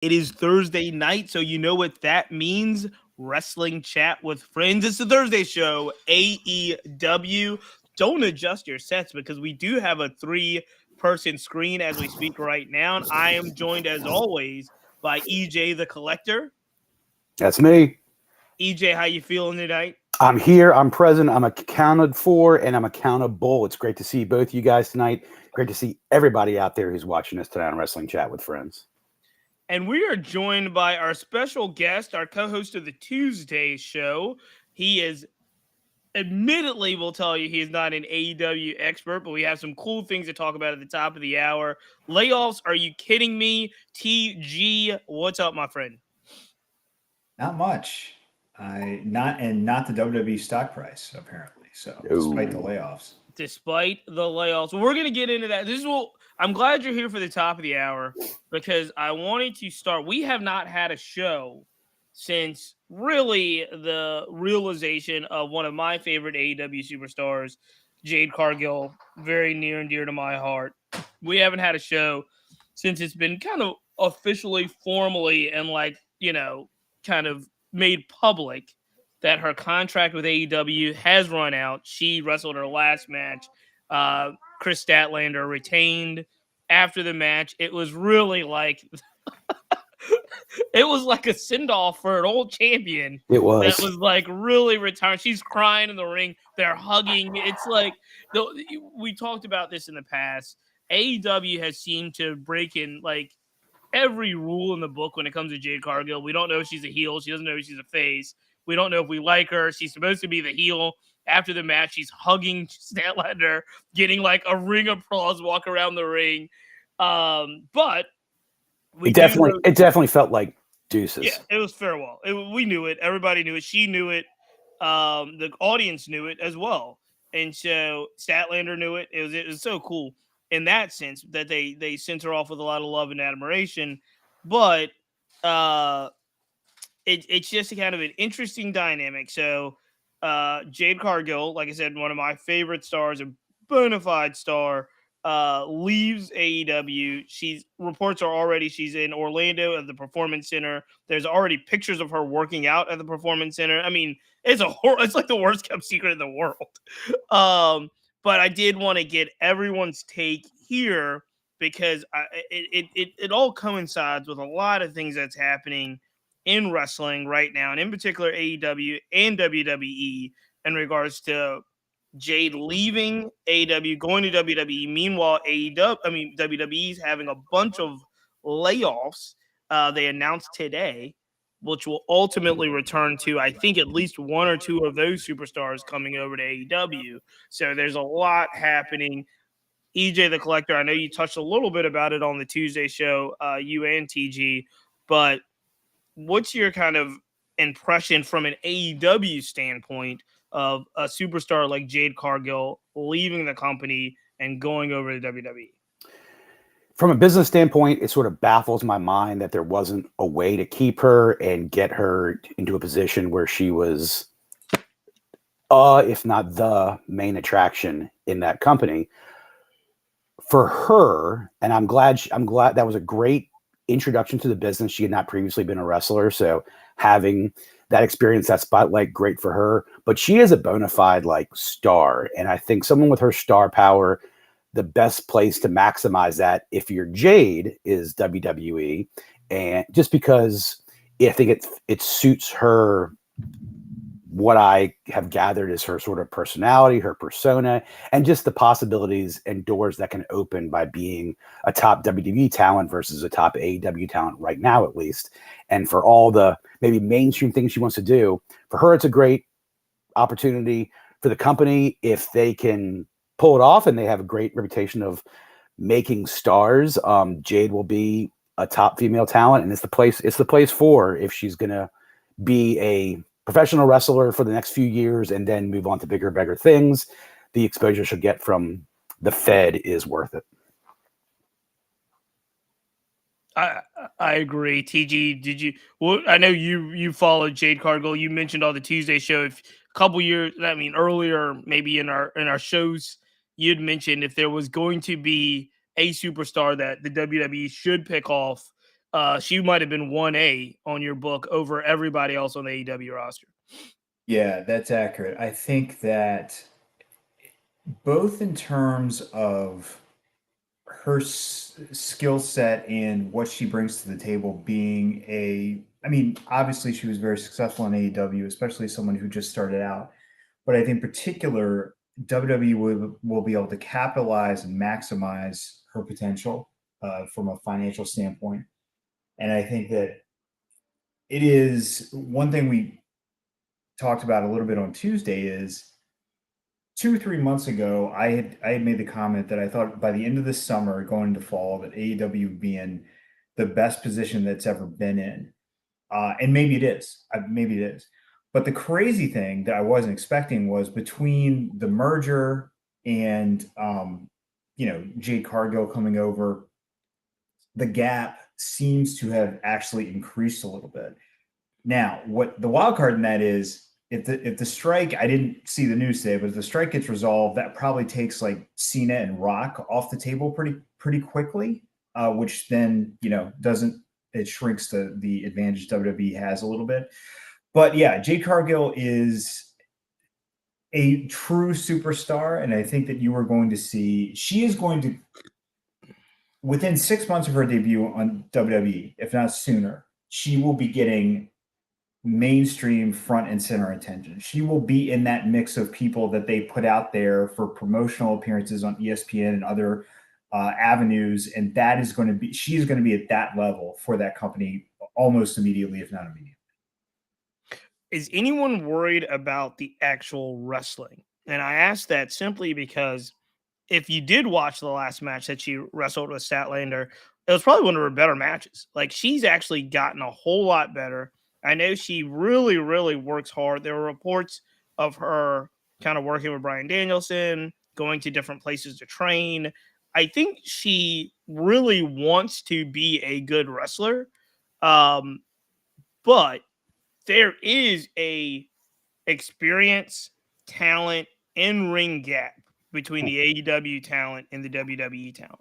It is Thursday night, so you know what that means. Wrestling Chat with Friends. It's the Thursday show, AEW. Don't adjust your sets because we do have a three-person screen as we speak right now. And I am joined, as always, by EJ the Collector. That's me. EJ, how you feeling tonight? I'm here. I'm present. I'm accounted for, and I'm accountable. It's great to see both you guys tonight. Great to see everybody out there who's watching us tonight on Wrestling Chat with Friends. And we are joined by our special guest, our co-host of the Tuesday show. He is admittedly will tell you he's not an AEW expert, but we have some cool things to talk about at the top of the hour. Layoffs, are you kidding me? TG, what's up, my friend? Not much. Not the WWE stock price, apparently. So despite the layoffs. Despite the layoffs. We're gonna get into that. I'm glad you're here for the top of the hour because I wanted to start. We have not had a show since really the realization of one of my favorite AEW superstars, Jade Cargill, very near and dear to my heart. We haven't had a show since it's been kind of officially, formally, and kind of made public that her contract with AEW has run out. She wrestled her last match. Chris Statlander retained after the match. It was really like it was like a send-off for an old champion. It was. That was like really retired. She's crying in the ring. They're hugging. It's like we talked about this in the past. AEW has seemed to break in like every rule in the book when it comes to Jade Cargill. We don't know if she's a heel. She doesn't know if she's a face. We don't know if we like her. She's supposed to be the heel. After the match, she's hugging Statlander, getting like a ring of applause, walk around the ring. But it definitely felt like deuces. Yeah, it was farewell. We knew it. Everybody knew it. She knew it. The audience knew it as well. And so Statlander knew it. It was so cool in that sense that they sent her off with a lot of love and admiration. But it's just a kind of an interesting dynamic. So Jade Cargill, like I said, one of my favorite stars, a bona fide star, leaves AEW. Reports are already she's in Orlando at the Performance Center. There's already pictures of her working out at the Performance Center. I mean, it's like the worst kept secret in the world. But I did want to get everyone's take here because it all coincides with a lot of things that's happening in wrestling right now, and in particular AEW and WWE in regards to Jade leaving AEW, going to WWE. Meanwhile, WWE's having a bunch of layoffs. They announced today, which will ultimately return to, I think, at least one or two of those superstars coming over to AEW. So there's a lot happening. EJ the Collector, I know you touched a little bit about it on the Tuesday show, you and TG, but what's your kind of impression from an AEW standpoint of a superstar like Jade Cargill leaving the company and going over to WWE? From a business standpoint, it sort of baffles my mind that there wasn't a way to keep her and get her into a position where she was, if not the main attraction in that company. For her, and I'm glad that was a great introduction to the business. She had not previously been a wrestler, so having that experience, that spotlight, great for her. But she is a bona fide like star, and I think someone with her star power, the best place to maximize that, if you're Jade, is WWE, and just because I think it suits her. What I have gathered is her sort of personality, her persona, and just the possibilities and doors that can open by being a top WWE talent versus a top AEW talent right now, at least. And for all the maybe mainstream things she wants to do, for her, it's a great opportunity. For the company, if they can pull it off and they have a great reputation of making stars, Jade will be a top female talent, and it's the place for if she's going to be a professional wrestler for the next few years and then move on to bigger and bigger things. The exposure she'll get from the Fed is worth it. I agree. TG, did you? Well, I know you followed Jade Cargill. You mentioned on the Tuesday show a couple years. I mean, earlier maybe in our shows, you'd mentioned if there was going to be a superstar that the WWE should pick off she might have been 1A on your book over everybody else on the AEW roster. Yeah, that's accurate. I think that both in terms of her skill set and what she brings to the table being obviously she was very successful in AEW, especially someone who just started out. But I think in particular, WWE will be able to capitalize and maximize her potential from a financial standpoint. And I think that it is one thing we talked about a little bit on Tuesday is 2 or 3 months ago, I had made the comment that I thought by the end of the summer, going into fall, that AEW would be in the best position that's ever been in. And maybe it is. Maybe it is. But the crazy thing that I wasn't expecting was between the merger and Jade Cargill coming over, the gap seems to have actually increased a little bit. Now, what the wild card in that is, if the strike, I didn't see the news today, but if the strike gets resolved, that probably takes like Cena and Rock off the table pretty quickly, which then it shrinks the advantage WWE has a little bit. But yeah, Jade Cargill is a true superstar, and I think that you are going to see she is going to, within 6 months of her debut on WWE, if not sooner, she will be getting mainstream front and center attention. She will be in that mix of people that they put out there for promotional appearances on ESPN and other avenues, and she is going to be at that level for that company almost immediately, if not immediately. Is anyone worried about the actual wrestling? And I ask that simply because if you did watch the last match that she wrestled with Statlander, it was probably one of her better matches. Like, she's actually gotten a whole lot better. I know she really, really works hard. There were reports of her kind of working with Bryan Danielson, going to different places to train. I think she really wants to be a good wrestler. But there is a experience, talent, in-ring gap between the AEW talent and the WWE talent.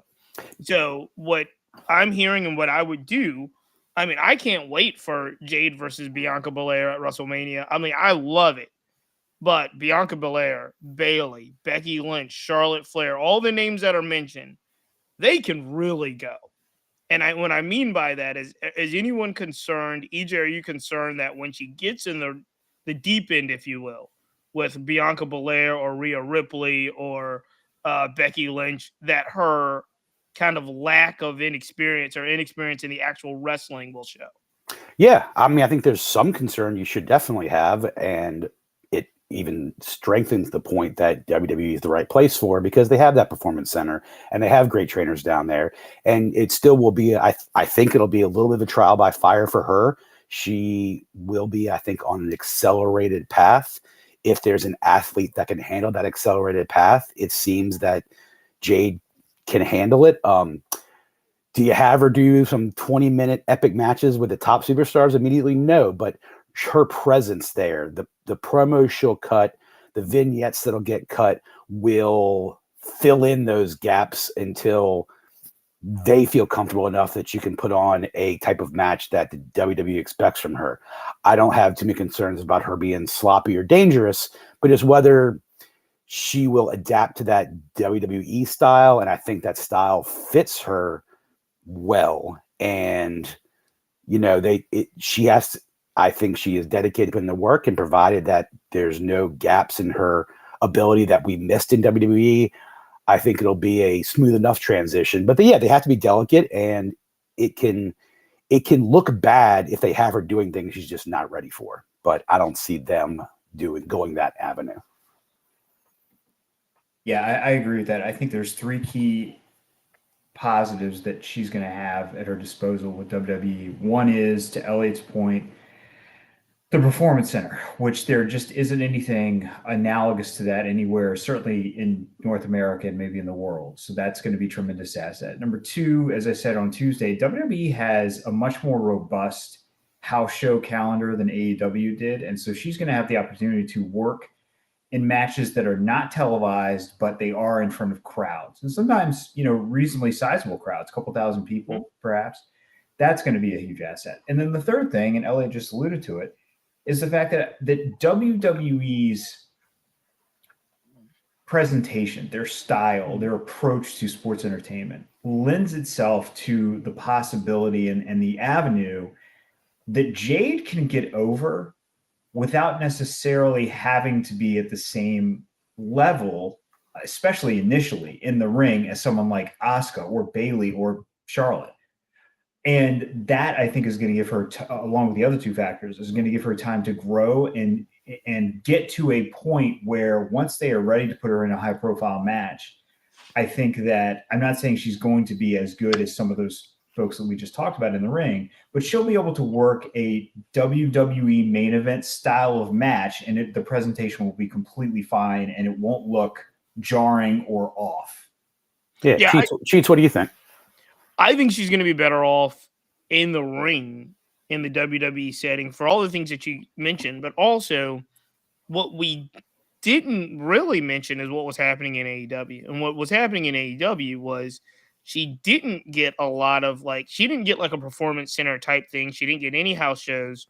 So what I'm hearing and what I would do, I can't wait for Jade versus Bianca Belair at WrestleMania. I love it. But Bianca Belair, Bayley, Becky Lynch, Charlotte Flair, all the names that are mentioned, they can really go. And what I mean by that is anyone concerned, EJ, are you concerned that when she gets in the deep end, if you will, with Bianca Belair or Rhea Ripley or Becky Lynch, that her kind of lack of inexperience in the actual wrestling will show? Yeah, I think there's some concern you should definitely have, and it even strengthens the point that WWE is the right place for, because they have that performance center and they have great trainers down there, and it still will be, I think it'll be a little bit of a trial by fire for her. She will be, I think, on an accelerated path. If there's an athlete that can handle that accelerated path, it seems that Jade can handle it. Do you have her do some 20-minute epic matches with the top superstars immediately? No, but her presence there, the promo she'll cut, the vignettes that'll get cut will fill in those gaps until they feel comfortable enough that you can put on a type of match that the WWE expects from her. I don't have too many concerns about her being sloppy or dangerous, but just whether she will adapt to that WWE style, and I think that style fits her well. And she has to, I think she is dedicated in the work, and provided that there's no gaps in her ability that we missed in WWE, I think it'll be a smooth enough transition. But they have to be delicate, and it can look bad if they have her doing things she's just not ready for. But I don't see them going that avenue. Yeah, I agree with that. I think there's 3 key positives that she's going to have at her disposal with WWE. One is, to Elliot's point, the Performance Center, which there just isn't anything analogous to that anywhere, certainly in North America and maybe in the world. So that's going to be a tremendous asset. Number 2, as I said on Tuesday, WWE has a much more robust house show calendar than AEW did. And so she's going to have the opportunity to work in matches that are not televised, but they are in front of crowds. And sometimes, reasonably sizable crowds, a couple thousand people, perhaps. That's going to be a huge asset. And then the third thing, and Elliot just alluded to it, is the fact that WWE's presentation, their style, their approach to sports entertainment lends itself to the possibility and the avenue that Jade can get over without necessarily having to be at the same level, especially initially in the ring, as someone like Asuka or Bayley or Charlotte. And that, I think, is going to give her, along with the other two factors, is going to give her time to grow and get to a point where once they are ready to put her in a high-profile match, I think that, I'm not saying she's going to be as good as some of those folks that we just talked about in the ring, but she'll be able to work a WWE main event style of match, and the presentation will be completely fine, and it won't look jarring or off. Yeah, Cheats, what do you think? I think she's going to be better off in the ring in the WWE setting for all the things that you mentioned, but also what we didn't really mention is what was happening in AEW. And what was happening in AEW was she didn't get a lot of she didn't get like a performance center type thing. She didn't get any house shows.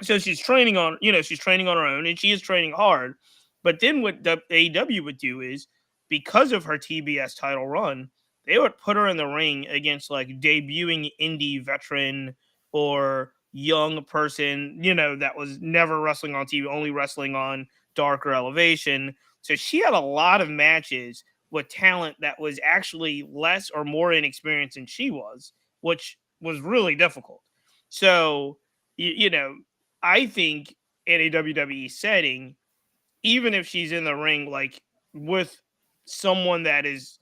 So she's training on, she's training on her own, and she is training hard. But then what AEW would do is, because of her TBS title run, they would put her in the ring against like debuting indie veteran or young person, that was never wrestling on TV, only wrestling on Darker Elevation. So she had a lot of matches with talent that was actually less or more inexperienced than she was, which was really difficult. So, I think in a WWE setting, even if she's in the ring, like with someone that is,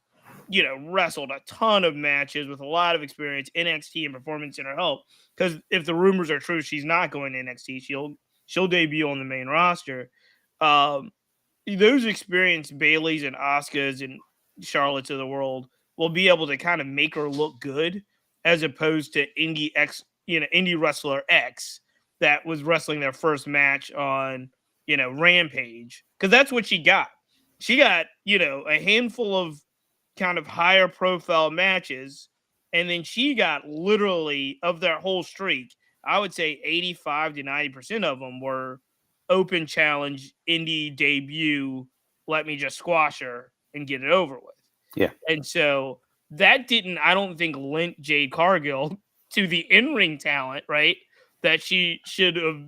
wrestled a ton of matches with a lot of experience, NXT and Performance Center help. Because if the rumors are true, she's not going to NXT. She'll debut on the main roster. Those experienced Baileys and Asukas and Charlottes of the world will be able to kind of make her look good, as opposed to indie wrestler X that was wrestling their first match on, Rampage. Because that's what she got. She got, a handful of kind of higher profile matches, and then she got literally, of their whole streak, I would say 85 to 90% of them were open challenge, indie debut, let me just squash her and get it over with. Yeah. And so that didn't, I don't think, lent Jade Cargill to the in-ring talent, right, that she should have,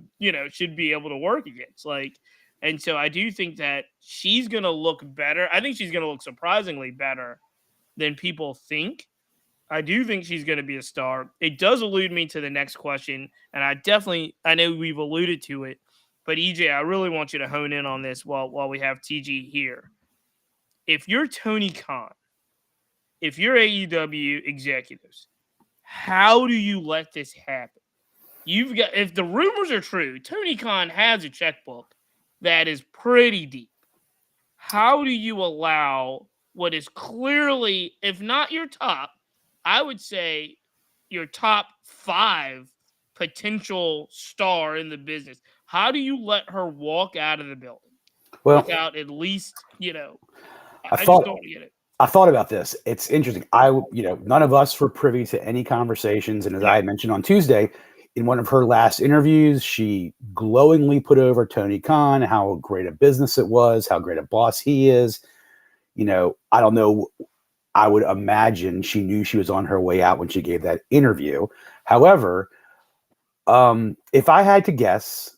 should be able to work against. And so I do think that she's going to look better. I think she's going to look surprisingly better than people think. I do think she's going to be a star. It does allude me to the next question, and I know we've alluded to it, but EJ, I really want you to hone in on this while we have TG here. If you're Tony Khan, if you're AEW executives, how do you let this happen? If the rumors are true, Tony Khan has a checkbook that is pretty deep. How do you allow what is clearly, if not your top, I would say your top 5 potential star in the business? How do you let her walk out of the building without at least, I just don't get it. I thought about this. It's interesting. None of us were privy to any conversations. And as I had mentioned on Tuesday, in one of her last interviews, she glowingly put over Tony Khan, how great a business it was, how great a boss he is. I don't know. I would imagine she knew she was on her way out when she gave that interview. However, if I had to guess,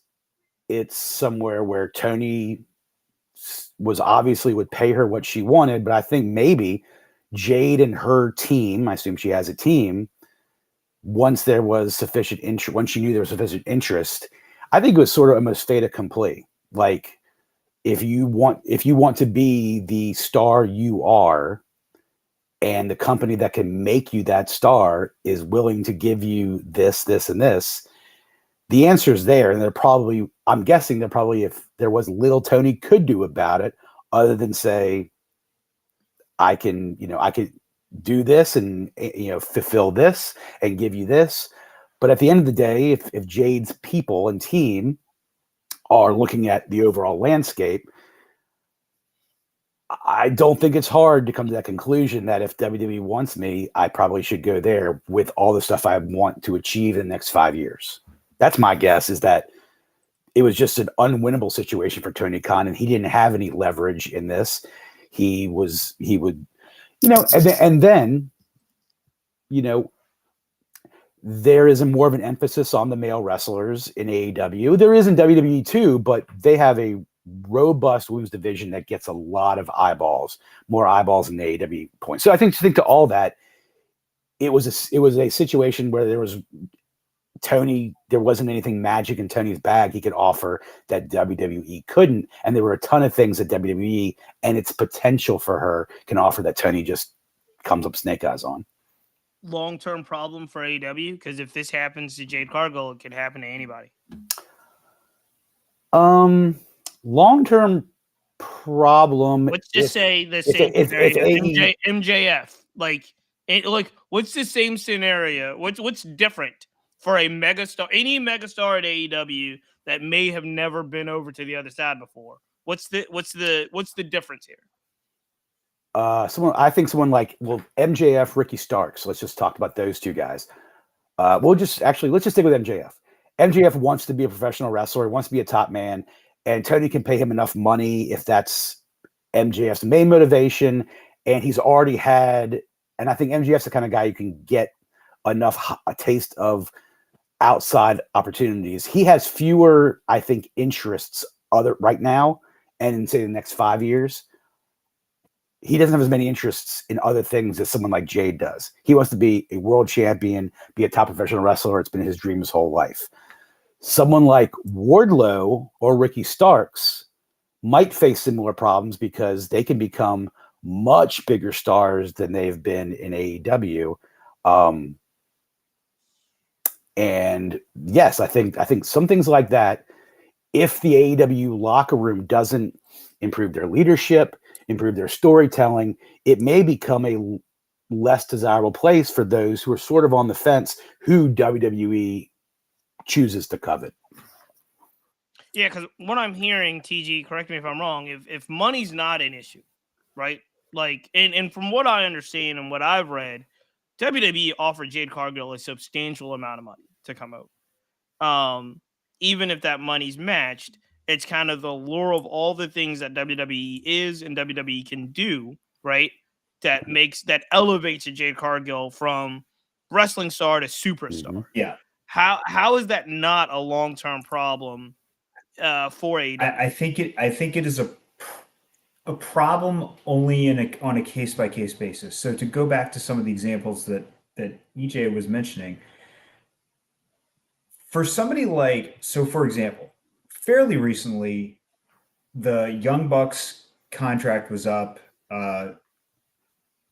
it's somewhere where Tony was obviously would pay her what she wanted, but I think maybe Jade and her team, I assume she has a team, once there was sufficient interest, once she knew there was sufficient interest, I think it was sort of almost fait accompli. Like, if you want to be the star you are, and the company that can make you that star is willing to give you this, this, and this, the answer is there. And I'm guessing if there was little Tony could do about it, other than say, I could do this and, fulfill this and give you this. But at the end of the day, if Jade's people and team are looking at the overall landscape, I don't think it's hard to come to that conclusion that if WWE wants me, I probably should go there with all the stuff I want to achieve in the next 5 years. That's my guess, is that it was just an unwinnable situation for Tony Khan, and he didn't have any leverage in this. He would, and then, there is more of an emphasis on the male wrestlers in AEW. There is in WWE too, but they have a robust women's division that gets a lot of eyeballs, more eyeballs than the AEW point. So I think to all that, it was a situation where there wasn't anything magic in Tony's bag he could offer that WWE couldn't, and there were a ton of things that WWE and its potential for her can offer that Tony just comes up snake eyes on. Long-term problem for AEW, because if this happens to Jade Cargill, it could happen to anybody. Long-term problem. Let's just say the same MJF. Like what's the same scenario? What's different for a megastar, any megastar at AEW that may have never been over to the other side before? What's the difference here? Someone like MJF, Ricky Starks. Let's just talk about those two guys. Let's just stick with MJF. MJF wants to be a professional wrestler, wants to be a top man, and Tony can pay him enough money if that's MJF's main motivation. And he's already had, and I think MJF's the kind of guy you can get a taste of outside opportunities. He has fewer, I think, interests right now, and in say the next 5 years. He doesn't have as many interests in other things as someone like Jade does. He wants to be a world champion, be a top professional wrestler. It's been his dream his whole life. Someone like Wardlow or Ricky Starks might face similar problems because they can become much bigger stars than they've been in AEW. And yes, I think some things like that, if the AEW locker room doesn't improve their leadership, improve their storytelling, it may become a less desirable place for those who are sort of on the fence, who WWE chooses to covet. Yeah, because what I'm hearing, TG, correct me if I'm wrong, if money's not an issue, right? Like, and from what I understand and what I've read, WWE offered Jade Cargill a substantial amount of money to come out. Even if that money's matched, it's kind of the lure of all the things that WWE is and WWE can do, right? That elevates a Jade Cargill from wrestling star to superstar. Mm-hmm. Yeah. How is that not a long-term problem for AEW? I think it is a problem only on a case-by-case basis. So to go back to some of the examples that EJ was mentioning, for somebody for example, fairly recently, the Young Bucks contract was up.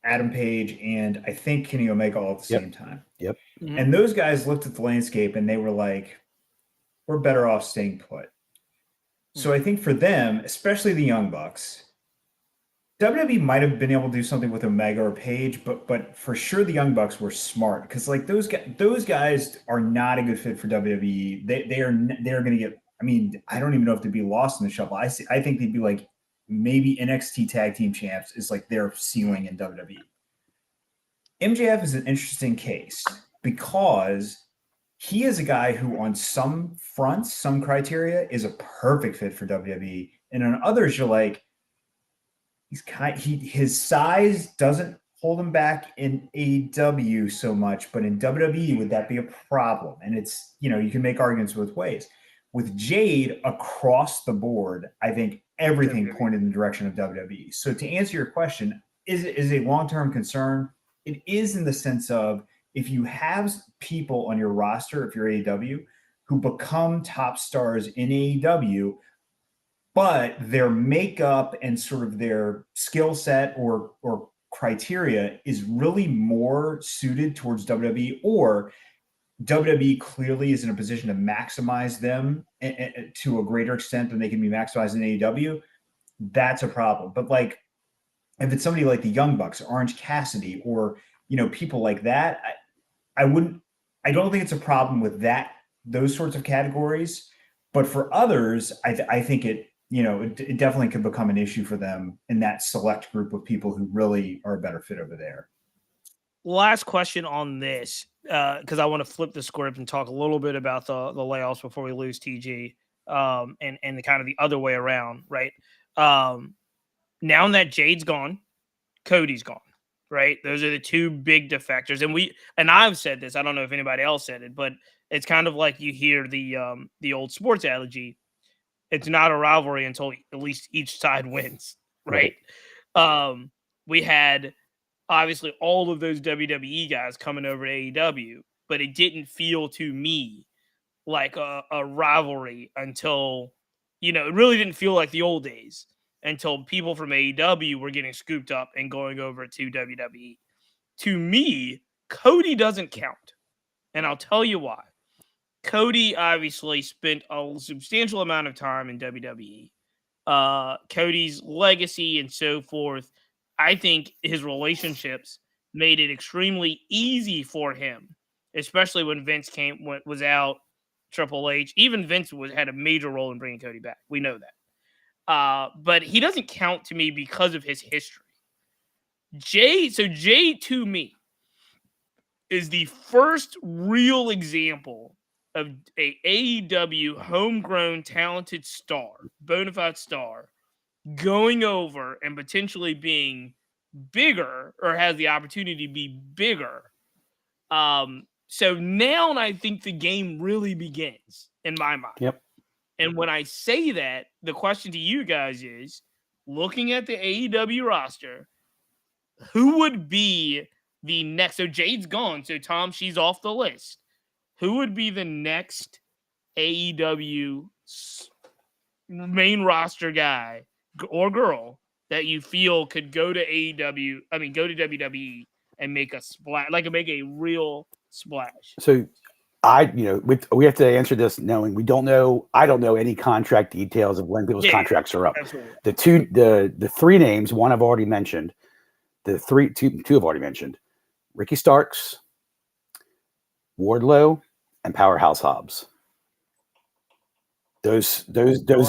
Adam Page and I think Kenny Omega all at the same time. Yep. Mm-hmm. And those guys looked at the landscape and they were like, we're better off staying put. So I think for them, especially the Young Bucks, WWE might have been able to do something with Omega or Page, but for sure the Young Bucks were smart because like those guys are not a good fit for WWE. They are going to get. I mean, I don't even know if they'd be lost in the shuffle. I think they'd be like maybe NXT Tag Team Champs is like their ceiling in WWE. MJF is an interesting case because he is a guy who on some fronts, some criteria is a perfect fit for WWE. And on others, you're like, his size doesn't hold him back in AEW so much, but in WWE, would that be a problem? And it's, you can make arguments both ways. With Jade across the board, I think everything pointed in the direction of WWE. So to answer your question, is it a long-term concern? It is in the sense of if you have people on your roster, if you're AEW, who become top stars in AEW, but their makeup and sort of their skill set or criteria is really more suited towards WWE, or WWE clearly is in a position to maximize them to a greater extent than they can be maximized in AEW, that's a problem. But like, if it's somebody like the Young Bucks, Orange Cassidy, or, people like that, I don't think it's a problem with those sorts of categories. But for others, I think it, it definitely could become an issue for them in that select group of people who really are a better fit over there. Last question on this, because I want to flip the script and talk a little bit about the layoffs before we lose TG, and the kind of the other way around, right? Now that Jade's gone, Cody's gone, right? Those are the two big defectors, and I've said this. I don't know if anybody else said it, but it's kind of like you hear the old sports analogy. It's not a rivalry until at least each side wins, right? We had obviously all of those WWE guys coming over to AEW, but it didn't feel to me like a rivalry until, it really didn't feel like the old days until people from AEW were getting scooped up and going over to WWE. To me, Cody doesn't count. And I'll tell you why. Cody obviously spent a substantial amount of time in WWE. Cody's legacy and so forth, I think his relationships made it extremely easy for him, especially when Vince was out. Triple H, even Vince had a major role in bringing Cody back. We know that, but he doesn't count to me because of his history. Jay to me is the first real example of a AEW homegrown talented star, bona fide star, going over and potentially being bigger or has the opportunity to be bigger. So now I think the game really begins in my mind. Yep. And when I say that, the question to you guys is, looking at the AEW roster, who would be the next? So Jade's gone. So Tom, she's off the list. Who would be the next AEW main roster guy or girl that you feel could go to AEW? I mean, go to WWE and make a splash, make a real splash. So we have to answer this knowing we don't know. I don't know any contract details of when people's contracts are up. Absolutely. The three names, one I've already mentioned. Two I've already mentioned. Ricky Starks, Wardlow, and Powerhouse Hobbs. Those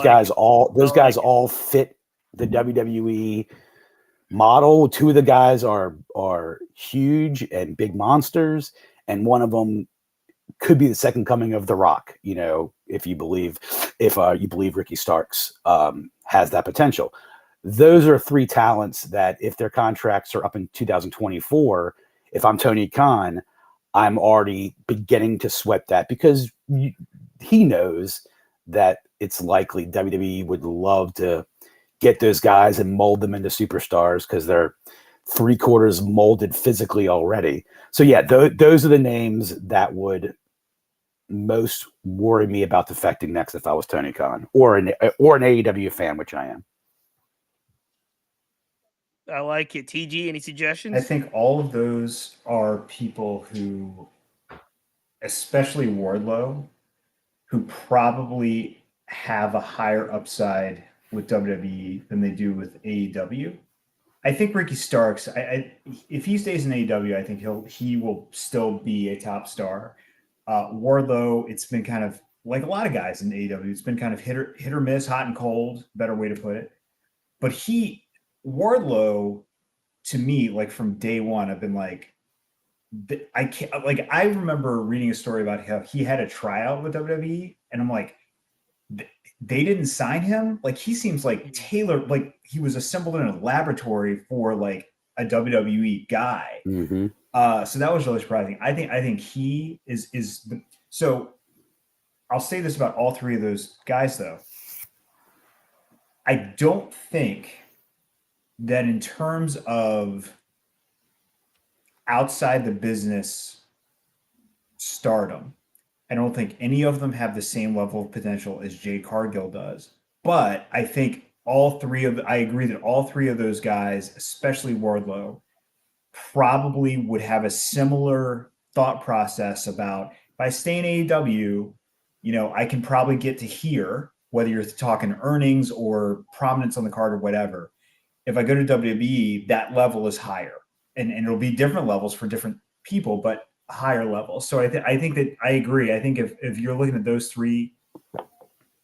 guys all fit the WWE model. Two of the guys are huge and big monsters, and one of them could be the second coming of The Rock. If you believe Ricky Starks has that potential. Those are three talents that, if their contracts are up in 2024, if I'm Tony Khan, I'm already beginning to sweat that, because he knows that it's likely WWE would love to get those guys and mold them into superstars because they're 3/4 molded physically already. So yeah, those are the names that would most worry me about defecting next if I was Tony Khan or an AEW fan, which I am. I like it. TG, any suggestions? I think all of those are people who, especially Wardlow, who probably have a higher upside with WWE than they do with AEW. I think Ricky Starks, if he stays in AEW, I think he will still be a top star. Wardlow, it's been kind of like a lot of guys in AEW. It's been kind of hit or miss, hot and cold, better way to put it. But Wardlow, to me, like from day one, I've been like, I remember reading a story about how he had a tryout with WWE, and I'm like, they didn't sign him. Like, he seems like tailored, like he was assembled in a laboratory for like a WWE guy. Mm-hmm. So that was really surprising. I think he is so. I'll say this about all three of those guys, though. I don't think that in terms of outside the business stardom, I don't think any of them have the same level of potential as Jade Cargill does. But I think I agree that all three of those guys, especially Wardlow, probably would have a similar thought process about, if I stay in AEW, I can probably get to here, whether you're talking earnings or prominence on the card or whatever. If I go to WWE, that level is higher, and it'll be different levels for different people, but higher levels. So I think that I agree. I think if you're looking at those three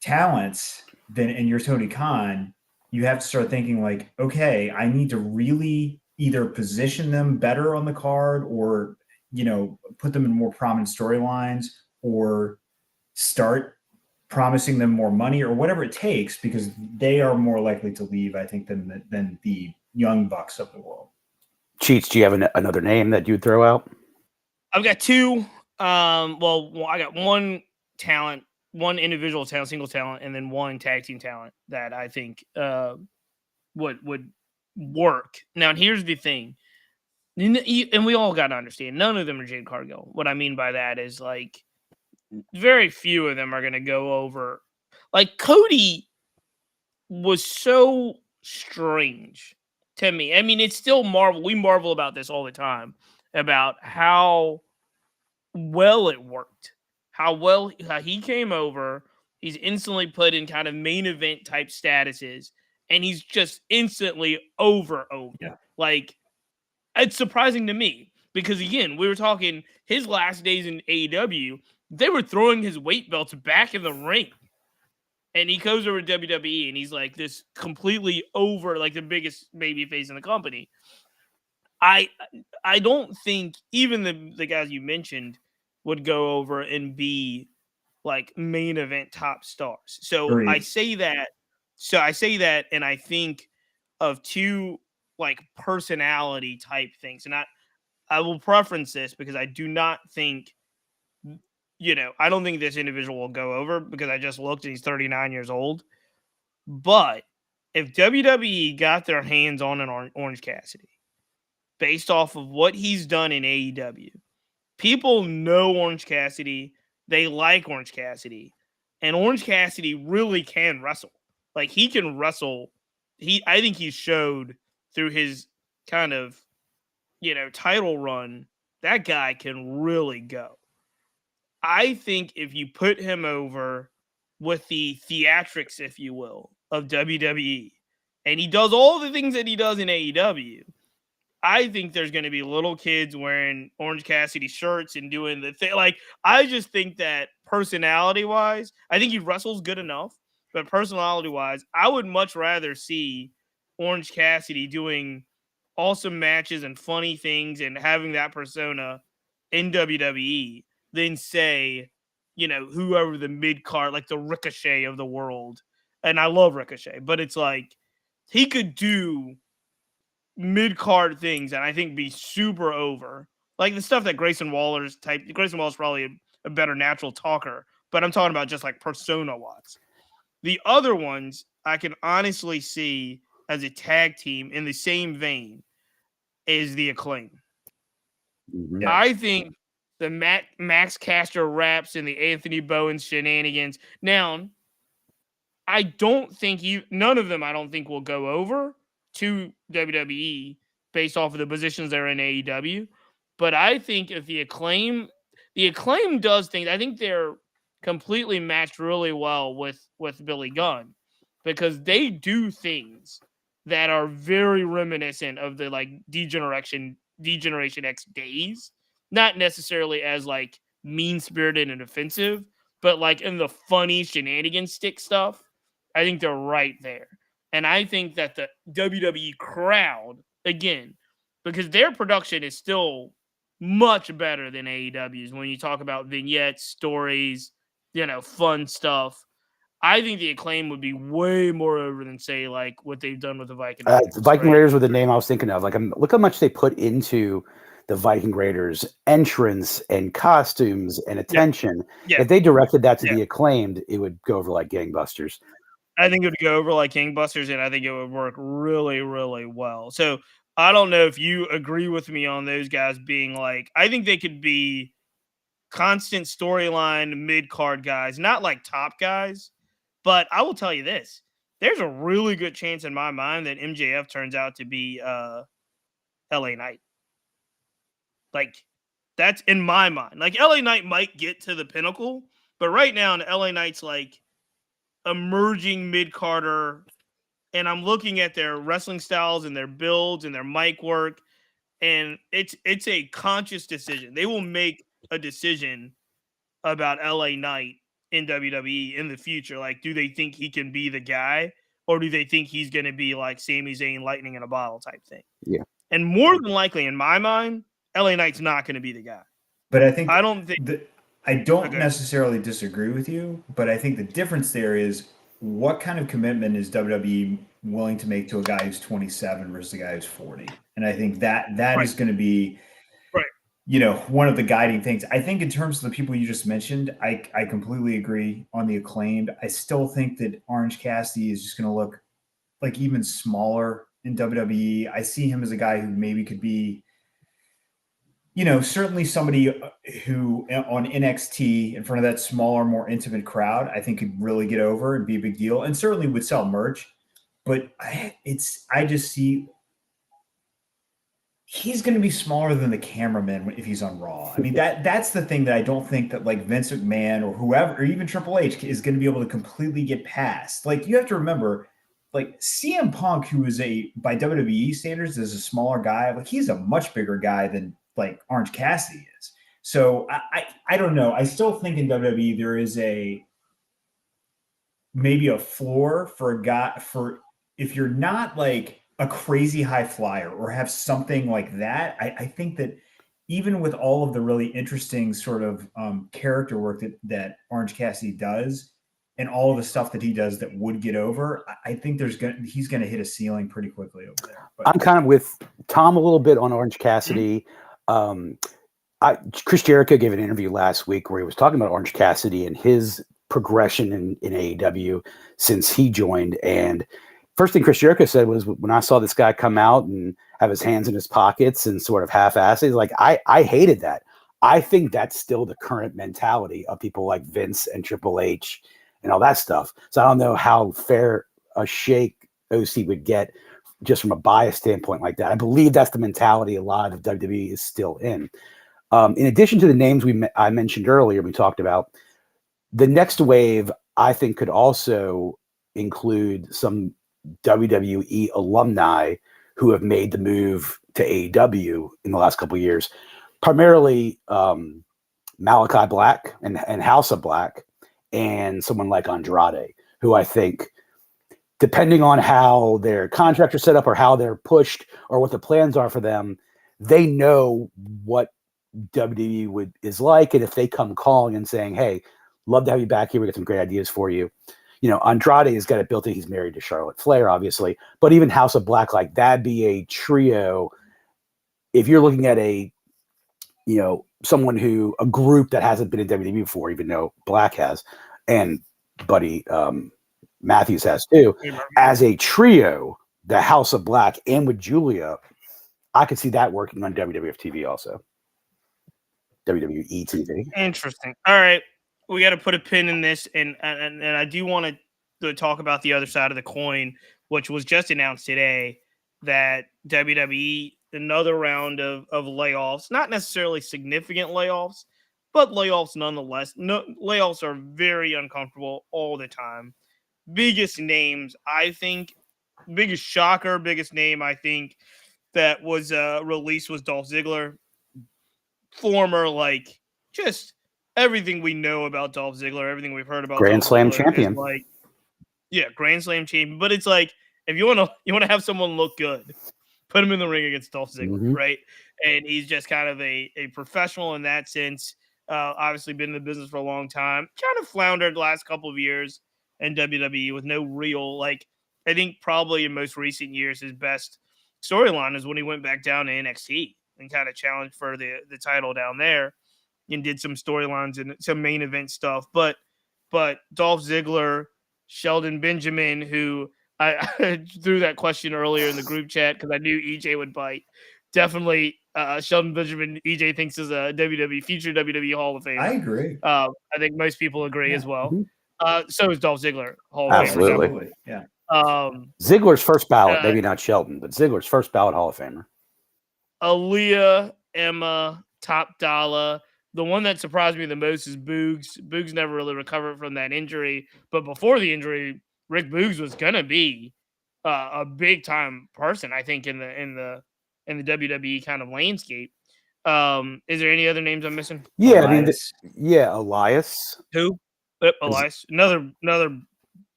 talents, then and you're Tony Khan, you have to start thinking like, okay, I need to really either position them better on the card or, put them in more prominent storylines or start promising them more money or whatever it takes, because they are more likely to leave, I think, than the young bucks of the world. Cheats, do you have another name that you'd throw out? I've got two. Well, I got one talent, one individual talent, single talent, and then one tag team talent that I think would work. Now, here's the thing, and we all got to understand, none of them are Jade Cargill. What I mean by that is like very few of them are going to go over. Like Cody was so strange to me. I mean, it's still Marvel. We marvel about this all the time about how well it worked, how he came over. He's instantly put in kind of main event type statuses, and he's just instantly over. Yeah. Like, it's surprising to me because, again, we were talking his last days in AEW, they were throwing his weight belts back in the ring. And he goes over to WWE and he's like this completely over, like the biggest baby face in the company. I don't think even the guys you mentioned would go over and be like main event top stars. So Agreed. I say that, and I think of two like personality type things. And I will preference this because I do not think, I don't think this individual will go over because I just looked and he's 39 years old. But if WWE got their hands on an Orange Cassidy, based off of what he's done in AEW, people know Orange Cassidy. They like Orange Cassidy. And Orange Cassidy really can wrestle. Like, he can wrestle. I think he showed through his kind of, title run, that guy can really go. I think if you put him over with the theatrics, if you will, of WWE, and he does all the things that he does in AEW, I think there's going to be little kids wearing Orange Cassidy shirts and doing the thing. Like, I just think that personality-wise, I think he wrestles good enough, but personality-wise, I would much rather see Orange Cassidy doing awesome matches and funny things and having that persona in WWE than say, whoever the mid-card, like the Ricochet of the world. And I love Ricochet, but it's like he could do mid-card things and I think be super over. Like the stuff that Grayson Waller's probably a better natural talker, but I'm talking about just like persona-wise. The other ones I can honestly see as a tag team in the same vein is the Acclaim. Mm-hmm. Yeah. I think the Max Caster raps and the Anthony Bowen shenanigans. Now, I don't think none of them I don't think will go over to WWE based off of the positions they're in AEW. But I think if the Acclaim does things, I think they're completely matched really well with Billy Gunn because they do things that are very reminiscent of the like Degeneration X days, not necessarily as like mean-spirited and offensive, but like in the funny shenanigans stick stuff. I think they're right there. And I think that the WWE crowd, again, because their production is still much better than AEW's when you talk about vignettes, stories, fun stuff. I think the Acclaim would be way more over than, say, like what they've done with the Viking Raiders. The Viking Raiders were the name I was thinking of. Like, look how much they put into the Viking Raiders entrance and costumes and attention. Yeah. If they directed that to the Acclaimed, it would go over like gangbusters. I think it would go over like gangbusters, and I think it would work really, really well. So I don't know if you agree with me on those guys being like, I think they could be constant storyline mid-card guys, not like top guys. But I will tell you this, there's a really good chance in my mind that MJF turns out to be LA Knight. Like, that's in my mind. Like, LA Knight might get to the pinnacle, but right now, LA Knight's like emerging mid-carder, and I'm looking at their wrestling styles and their builds and their mic work, and it's a conscious decision. They will make a decision about LA Knight in WWE in the future? Like, do they think he can be the guy, or do they think he's going to be like Sami Zayn, lightning in a bottle type thing? Yeah. And more than likely, in my mind, LA Knight's not going to be the guy. But I think I don't think I don't Okay. necessarily disagree with you, but I think the difference there is what kind of commitment is WWE willing to make to a guy who's 27 versus a guy who's 40? And I think that Right. is going to be, Right. you know, one of the guiding things. I think in terms of the people you just mentioned, I completely agree on the Acclaimed. I still think that Orange Cassidy is just going to look like even smaller in WWE. I see him as a guy who maybe could be, you know, certainly somebody who on NXT in front of that smaller, more intimate crowd, I think could really get over and be a big deal, and certainly would sell merch. But I just see he's going to be smaller than the cameraman if he's on Raw. I mean, that's the thing that I don't think that like Vince McMahon or whoever, or even Triple H is going to be able to completely get past. Like, you have to remember, like CM Punk, who is by WWE standards is a smaller guy, like he's a much bigger guy than like Orange Cassidy is. So I don't know. I still think in WWE there is maybe a floor for a guy for if you're not like a crazy high flyer or have something like that. I think that even with all of the really interesting sort of character work that Orange Cassidy does and all of the stuff that he does that would get over, I think he's going to hit a ceiling pretty quickly over there. But I'm kind of with Tom a little bit on Orange Cassidy. Chris Jericho gave an interview last week where he was talking about Orange Cassidy and his progression in AEW since he joined. And first thing Chris Jericho said was, when I saw this guy come out and have his hands in his pockets and sort of half-assed, he's like, I hated that. I think that's still the current mentality of people like Vince and Triple H and all that stuff. So I don't know how fair a shake OC would get just from a bias standpoint like that. I believe that's the mentality a lot of WWE is still in. In addition to the names I mentioned earlier, we talked about, the next wave, I think, could also include some WWE alumni who have made the move to AEW in the last couple of years, primarily Malachi Black and House of Black, and someone like Andrade, who I think, depending on how their contracts are set up or how they're pushed or what the plans are for them, they know what WWE is like. And if they come calling and saying, hey, love to have you back here, we got some great ideas for you. You know, Andrade has got it built in. He's married to Charlotte Flair, obviously, but even House of Black, like that'd be a trio. If you're looking at a group that hasn't been in WWE before, even though Black has, and Buddy Matthews has too, as a trio, the House of Black and with Julia, I could see that working on WWF TV also. WWE TV. Interesting. All right. We got to put a pin in this, and I do want to talk about the other side of the coin, which was just announced today, that WWE, another round of layoffs, not necessarily significant layoffs, but layoffs nonetheless. Layoffs are very uncomfortable all the time. Biggest names, I think, biggest shocker, biggest name, I think, that was released was Dolph Ziggler. Former, like, just everything we know about Dolph Ziggler, everything we've heard about Grand Dolph Slam Ziggler champion. like, yeah, Grand Slam champion. But it's like, if you want to have someone look good, put him in the ring against Dolph Ziggler, right? And he's just kind of a professional in that sense. Obviously been in the business for a long time. Kind of floundered the last couple of years in WWE with no real, like, I think probably in most recent years, his best storyline is when he went back down to NXT and kind of challenged for the title down there and did some storylines and some main event stuff. But Dolph Ziggler, Sheldon Benjamin, who I threw that question earlier in the group chat because I knew EJ would bite. Definitely Sheldon Benjamin, EJ thinks is a future WWE Hall of Famer. I agree. I think most people agree as well. So is Dolph Ziggler, Hall of Absolutely. Famer. Yeah. Ziggler's first ballot, maybe not Sheldon, but Ziggler's first ballot Hall of Famer. Aaliyah, Emma, Top Dollar. The one that surprised me the most is Boogs. Boogs never really recovered from that injury, but before the injury, Rick Boogs was gonna be a big time person, I think, in the WWE kind of landscape. Is there any other names I'm missing? Yeah, Elias. Elias. Who? Yep, Elias, another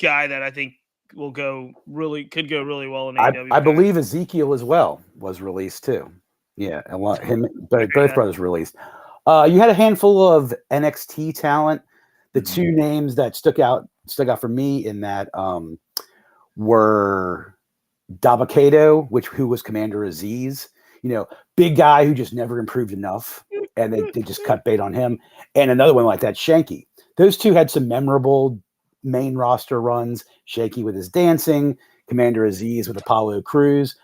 guy that I think could go really well in AEW. I believe Ezekiel as well was released too. Yeah, both brothers released. You had a handful of NXT talent. The two names that stuck out for me in that were Dabakato, who was Commander Aziz. Big guy who just never improved enough, and they just cut bait on him. And another one like that, Shanky. Those two had some memorable main roster runs. Shanky with his dancing, Commander Aziz with Apollo Crews.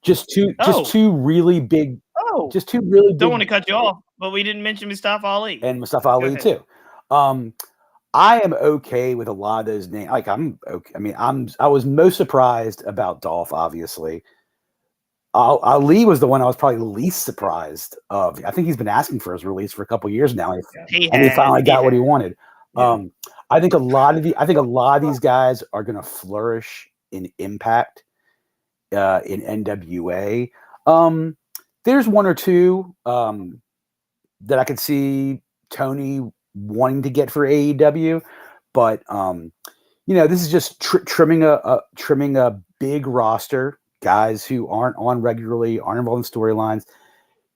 Just two really big. Don't want to cut you off, but we didn't mention Mustafa Ali and Mustafa Ali too. I am okay with a lot of those names. Like I'm okay. I mean, I was most surprised about Dolph, obviously. Ali was the one I was probably least surprised of. I think he's been asking for his release for a couple of years now, and he finally got what he wanted. Yeah. I think a lot of these guys are going to flourish in Impact, in NWA. There's one or two that I could see Tony wanting to get for AEW, but this is just trimming a big roster, guys who aren't on regularly, aren't involved in storylines,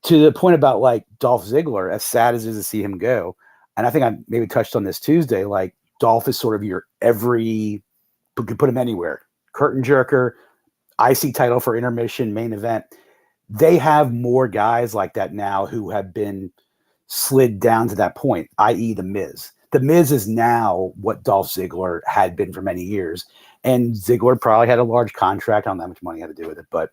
to the point about like Dolph Ziggler, as sad as it is to see him go. And I think I maybe touched on this Tuesday, like Dolph is sort of your could put him anywhere. Curtain jerker, IC title for intermission, main event. They have more guys like that now who have been slid down to that point, i.e. The Miz. The Miz is now what Dolph Ziggler had been for many years. And Ziggler probably had a large contract. I don't know how much money had to do with it, but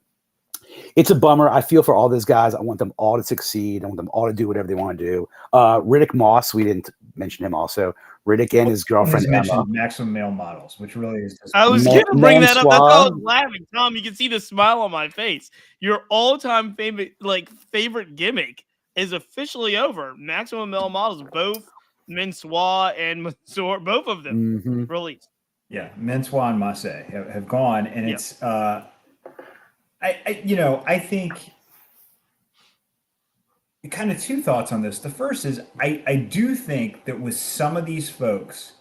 it's a bummer. I feel for all those guys. I want them all to succeed. I want them all to do whatever they want to do. Riddick Moss, we didn't mention him also. Riddick and his girlfriend Emma. Maximum Male Models, which really is just I was going to bring that up. That's why I was laughing. Tom, you can see the smile on my face. Your all-time favorite gimmick is officially over. Maximum Male Models, both Mensua and Mansoor, both of them released. Yeah, Mensua and Masse have gone, and it's I think kind of two thoughts on this. The first is I do think that with some of these folks,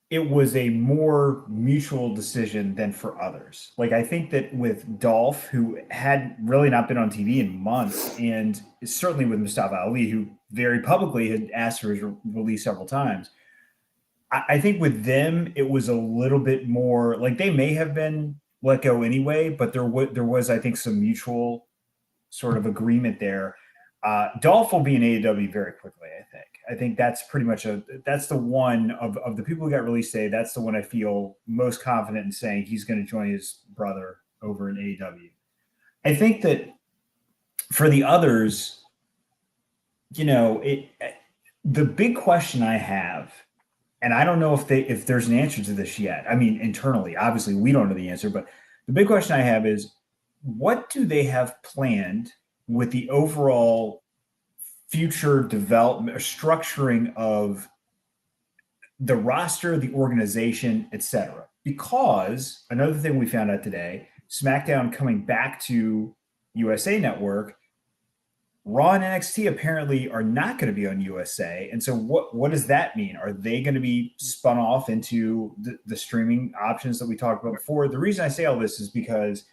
it was a more mutual decision than for others. Like I think that with Dolph, who had really not been on TV in months, and certainly with Mustafa Ali, who very publicly had asked for his release several times, I think with them, it was a little bit more like they may have been let go anyway, but there was, I think, some mutual sort of agreement there. Dolph will be in AEW very quickly, I think. I think that's pretty much that's the one of the people who got released today. That's the one I feel most confident in saying he's going to join his brother over in AEW. I think that for the others, the big question I have, and I don't know if there's an answer to this yet. I mean, internally, obviously we don't know the answer, but the big question I have is, what do they have planned with the overall future development or structuring of the roster, the organization, etc.? Because another thing we found out today, SmackDown coming back to USA Network, Raw and NXT apparently are not going to be on USA. And so what does that mean? Are they going to be spun off into the streaming options that we talked about before? The reason I say all this is because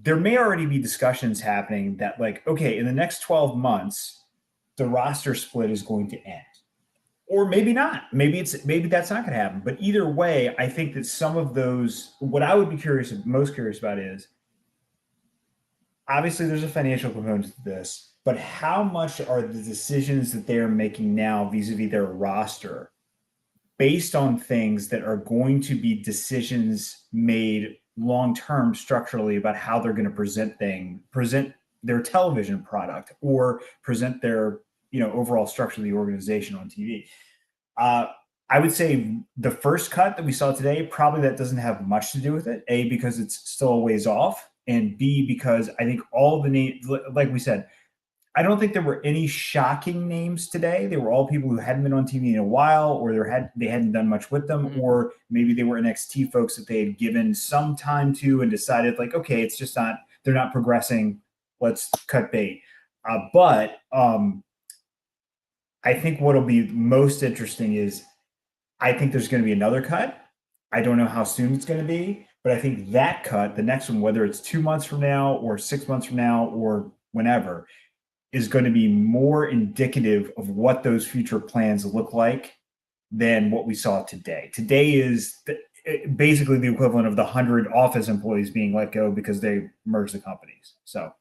there may already be discussions happening that, like, okay, in the next 12 months, the roster split is going to end. Or maybe not. Maybe that's not going to happen. But either way, I think that some of those, what I would be most curious about is, obviously there's a financial component to this, but how much are the decisions that they are making now vis-a-vis their roster based on things that are going to be decisions made long-term structurally about how they're going to present their television product or present their, overall structure of the organization on TV. I would say the first cut that we saw today, probably that doesn't have much to do with it. A, because it's still a ways off, and B, because I think all the names, like we said, I don't think there were any shocking names today. They were all people who hadn't been on TV in a while, or they hadn't done much with them, or maybe they were NXT folks that they had given some time to and decided, like, okay, it's just not, they're not progressing. Let's cut bait. But I think what'll be most interesting is I think there's going to be another cut. I don't know how soon it's going to be, but I think that cut, the next one, whether it's 2 months from now or 6 months from now or whenever, is going to be more indicative of what those future plans look like than what we saw today. Today is basically the equivalent of the 100 office employees being let go because they merged the companies. So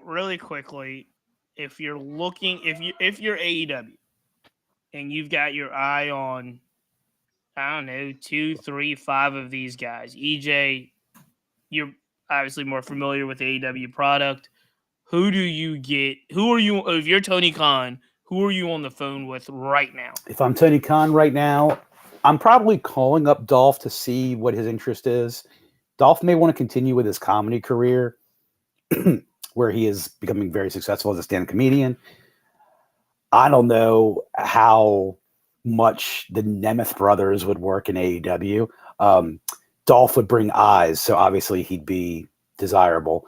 really quickly, if you're looking, if you're AEW and you've got your eye on, I don't know, 2, 3, 5 of these guys, EJ, you're obviously more familiar with the AEW product. Who do you get? Who are you? If you're Tony Khan, who are you on the phone with right now? If I'm Tony Khan right now, I'm probably calling up Dolph to see what his interest is. Dolph may want to continue with his comedy career, where he is becoming very successful as a stand-up comedian. I don't know how much the Nemeth brothers would work in AEW. Dolph would bring eyes, so obviously he'd be desirable.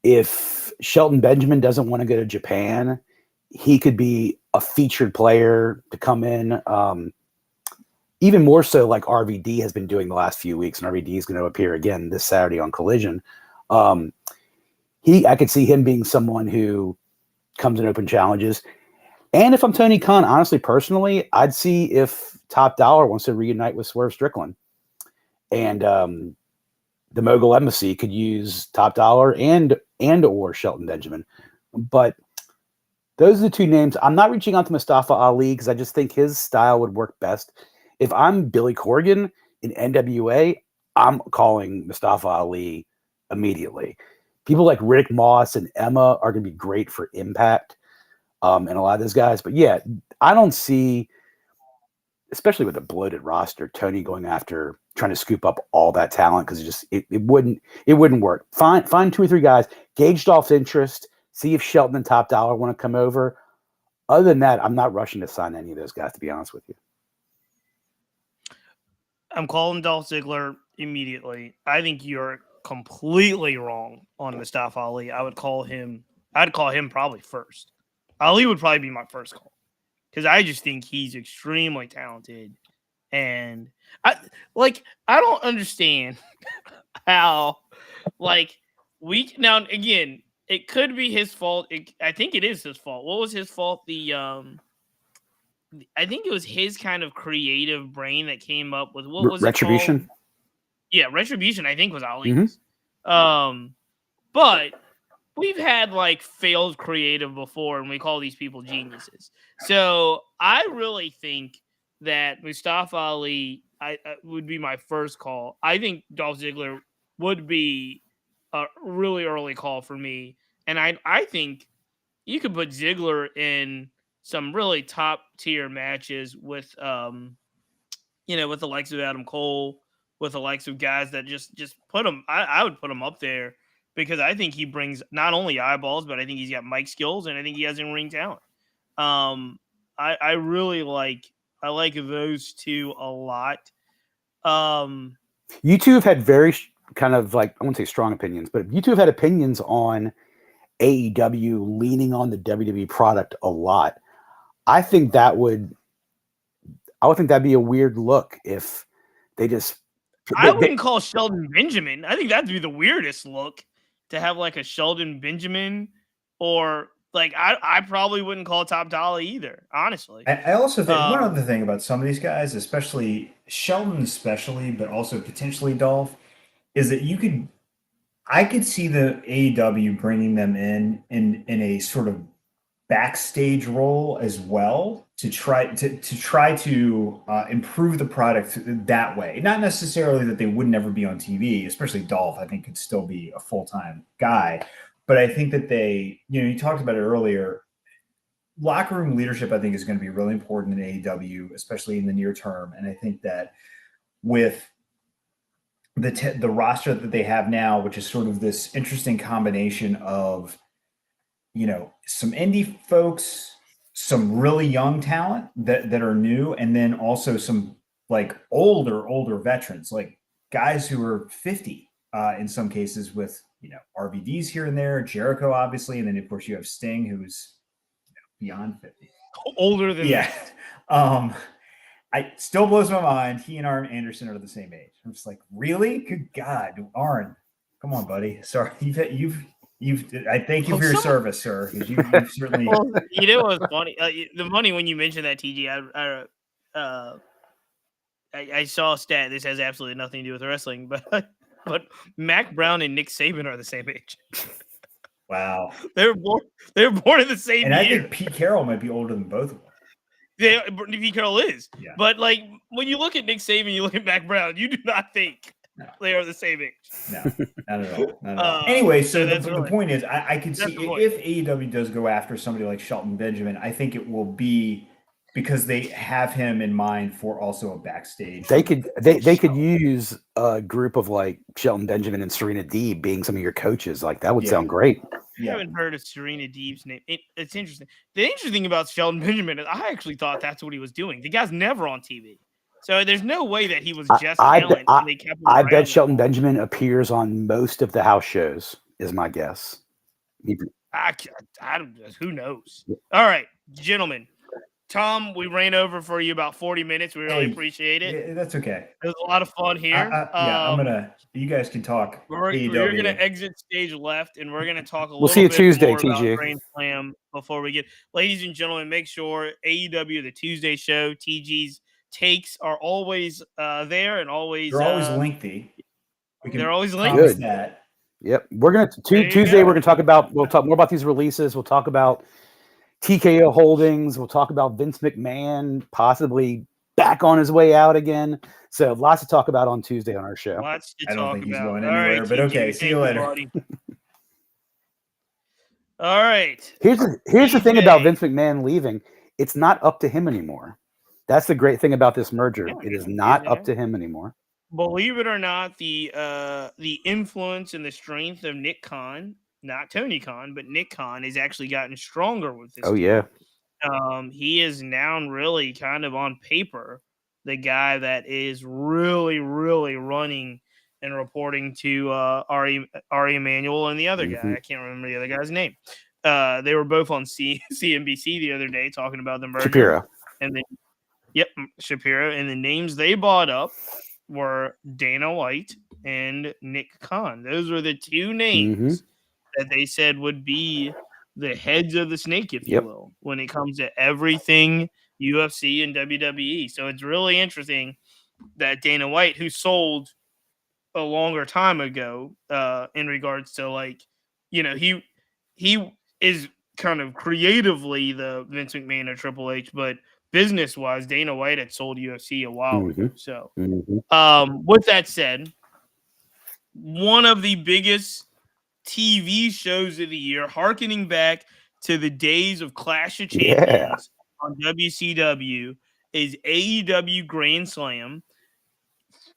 If Shelton Benjamin doesn't want to go to Japan, he could be a featured player to come in. Even more so like RVD has been doing the last few weeks, and RVD is going to appear again this Saturday on Collision. I could see him being someone who comes in open challenges. And if I'm Tony Khan, honestly, personally, I'd see if Top Dollar wants to reunite with Swerve Strickland. And the Mogul Embassy could use Top Dollar and or Shelton Benjamin. But those are the two names. I'm not reaching out to Mustafa Ali because I just think his style would work best. If I'm Billy Corgan in NWA, I'm calling Mustafa Ali immediately. People like Rick Moss and Emma are going to be great for Impact and a lot of those guys. But yeah, I don't see, especially with a bloated roster, Tony going after trying to scoop up all that talent because it wouldn't work. Find 2 or 3 guys, gauge Dolph's interest, see if Shelton and Top Dollar want to come over. Other than that, I'm not rushing to sign any of those guys, to be honest with you. I'm calling Dolph Ziggler immediately. I think you're completely wrong on Mustafa Ali. I'd call him probably first. Ali would probably be my first call because I just think he's extremely talented. And I don't understand how now again, it could be his fault. I think it is his fault. What was his fault? I think it was his kind of creative brain that came up with what was Retribution? It called? Yeah, Retribution, I think was Ali's. Mm-hmm. But we've had failed creative before, and we call these people geniuses. So I really think that Mustafa Ali would be my first call. I think Dolph Ziggler would be a really early call for me. And I think you could put Ziggler in some really top tier matches with with the likes of Adam Cole, with the likes of guys that just put him. I would put him up there because I think he brings not only eyeballs, but I think he's got mic skills and I think he has in-ring talent. I really like those two a lot. You two have had very kind of I wouldn't say strong opinions, but you two have had opinions on AEW leaning on the WWE product a lot. I think that'd be a weird look if they just. I wouldn't call Sheldon Benjamin. I think that'd be the weirdest look to have a Sheldon Benjamin, or I probably wouldn't call Top Dollar either. Honestly, I also think one other thing about some of these guys, especially Sheldon, but also potentially Dolph, is that I could see the AEW bringing them in a sort of backstage role as well to try to improve the product that way. Not necessarily that they would never be on TV, especially Dolph, I think could still be a full-time guy. But I think that you talked about it earlier, locker room leadership, I think, is going to be really important in AEW, especially in the near term. And I think that with the roster that they have now, which is sort of this interesting combination of some indie folks, some really young talent that are new, and then also some older veterans, like guys who are 50 in some cases with RVDs here and there, Jericho obviously, and then of course you have Sting, who's beyond 50, older than that. I still blows my mind. He and Arn Anderson are the same age. I'm just like, really? Good God, Arn, come on, buddy. Sorry, you've. I thank you for your service, sir. Because you've certainly. Well, it was funny. The funny when you mentioned that, TG, I saw a stat. This has absolutely nothing to do with wrestling, but Mac Brown and Nick Saban are the same age. Wow, they were born in the same and year. I think Pete Carroll might be older than both of them. Pete Carroll is, yeah. But like when you look at Nick Saban, you look at Mac Brown, you do not think they are the same age. No, not at all. Not at all. Anyway, so the point is, I can see if AEW does go after somebody like Shelton Benjamin, I think it will be because they have him in mind for also a backstage. They could use a group of like Shelton Benjamin and Serena Deeb being some of your coaches. Like that would sound great. I haven't heard of Serena Deeb's name. It's interesting. The interesting thing about Shelton Benjamin is I actually thought that's what he was doing. The guy's never on TV. So there's no way that he was just talent. I bet Shelton Benjamin appears on most of the house shows, is my guess. I don't, who knows? All right, gentlemen. Tom, we ran over for you about 40 minutes. We really appreciate it. Yeah, that's okay. It was a lot of fun here. You guys can talk. We're going to exit stage left, and we're going to talk a little bit We'll see you Tuesday, more TG. about Grand Slam before we get. Ladies and gentlemen, make sure AEW, the Tuesday show, TG's takes are always there and always. They're always lengthy. They're always lengthy. That. Yep. We're going to Tuesday. We're going to talk about. We'll talk more about these releases. We'll talk about TKO Holdings. We'll talk about Vince McMahon possibly back on his way out again. So lots to talk about on Tuesday on our show. Lots to I don't talk think he's about. going anywhere, but okay. See you later. All right. Here's the thing about Vince McMahon leaving. It's not up to him anymore. That's the great thing about this merger. It is not up to him anymore. Believe it or not, the influence and the strength of Nick Khan, not Tony Khan, but Nick Khan, has actually gotten stronger with this. Oh, yeah. He is now really kind of on paper the guy that is really, really running and reporting to Ari Emanuel and the other guy. I can't remember the other guy's name. They were both on CNBC the other day talking about the merger. Shapiro. And then, Shapiro. And the names they brought up were Dana White and Nick Khan. Those were the two names that they said would be the heads of the snake, if you will, when it comes to everything UFC and WWE. So it's really interesting that Dana White, who sold a longer time ago, in regards to he is kind of creatively the Vince McMahon of Triple H, but business-wise, Dana White had sold UFC a while ago. So, with that said, one of the biggest TV shows of the year, hearkening back to the days of Clash of Champions on WCW, is AEW Grand Slam.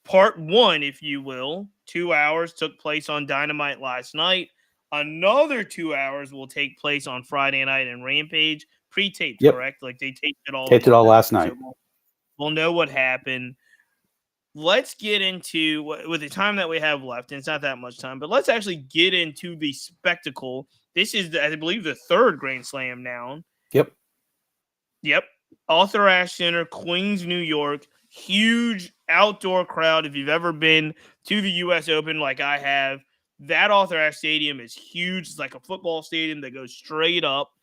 Part 1, if you will. 2 hours took place on Dynamite last night. Another 2 hours will take place on Friday night in Rampage. Pre-taped, correct? Like they taped it all. Taped it all last night. So we'll know what happened. Let's get into, with the time that we have left, and it's not that much time, but let's actually get into the spectacle. This is, I believe, the third Grand Slam now. Yep. Arthur Ashe Center, Queens, New York. Huge outdoor crowd. If you've ever been to the U.S. Open like I have, that Arthur Ashe Stadium is huge. It's like a football stadium that goes straight up.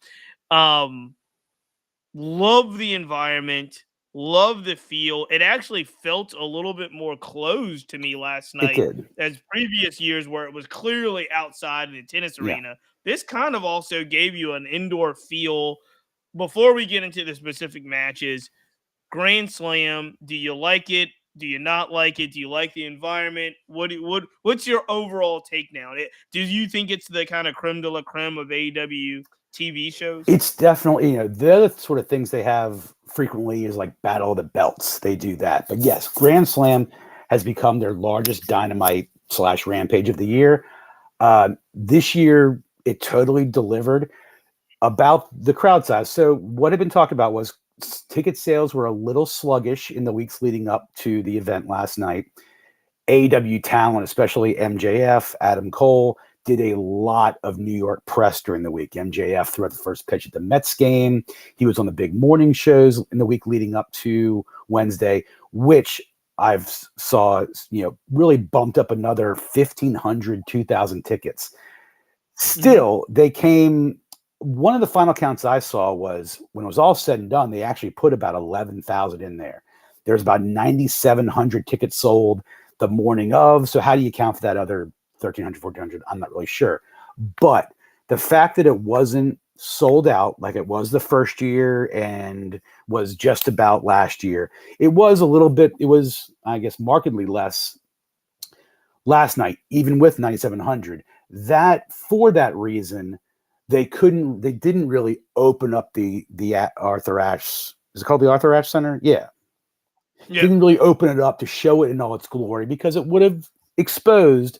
Love the environment. Love the feel. It actually felt a little bit more closed to me last night as previous years where it was clearly outside of the tennis arena. This kind of also gave you an indoor feel. Before we get into the specific matches, Grand Slam, do you like it? Do you not like it? Do you like the environment? What's your overall take now? Do you think it's the kind of creme de la creme of AEW TV shows? It's definitely, the other sort of things they have frequently is like Battle of the Belts. They do that. But yes, Grand Slam has become their largest Dynamite / Rampage of the year. This year, it totally delivered. About the crowd size. So what had been talked about was ticket sales were a little sluggish in the weeks leading up to the event last night. AEW talent, especially MJF, Adam Cole, did a lot of New York press during the week. MJF threw out the first pitch at the Mets game. He was on the big morning shows in the week leading up to Wednesday, which I've saw, really bumped up another 1,500, 2,000 tickets. Still, they came. One of the final counts I saw was when it was all said and done, they actually put about 11,000 in there. There's about 9,700 tickets sold the morning of. So how do you count for that other 1,300, 1,400? I'm not really sure. But the fact that it wasn't sold out like it was the first year and was just about last year, it was, I guess, markedly less last night, even with 9,700. For that reason, they didn't really open up the Arthur Ashe. Is it called the Arthur Ashe Center? Yeah. Didn't really open it up to show it in all its glory because it would have exposed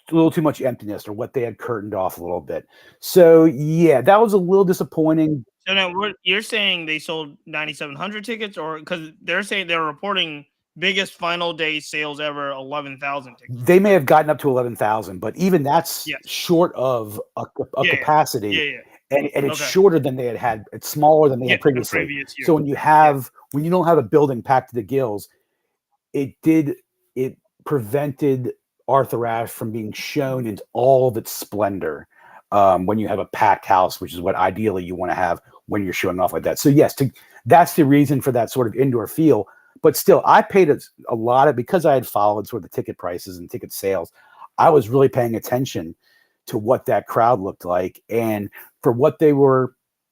a little too much emptiness or what they had curtained off a little bit. So yeah, that was a little disappointing. So now you're saying they sold 9,700 tickets, or because they're saying they're reporting biggest final day sales ever, 11,000 tickets. They may have gotten up to 11,000, but even that's short of a capacity. Yeah. And it's shorter than they had. It's smaller than they had previously. So when you don't have a building packed to the gills, it prevented Arthur Ashe from being shown in all of its splendor when you have a packed house, which is what ideally you want to have when you're showing off like that. So yes, that's the reason for that sort of indoor feel. But still, I paid a lot of, because I had followed sort of the ticket prices and ticket sales, I was really paying attention to what that crowd looked like. And for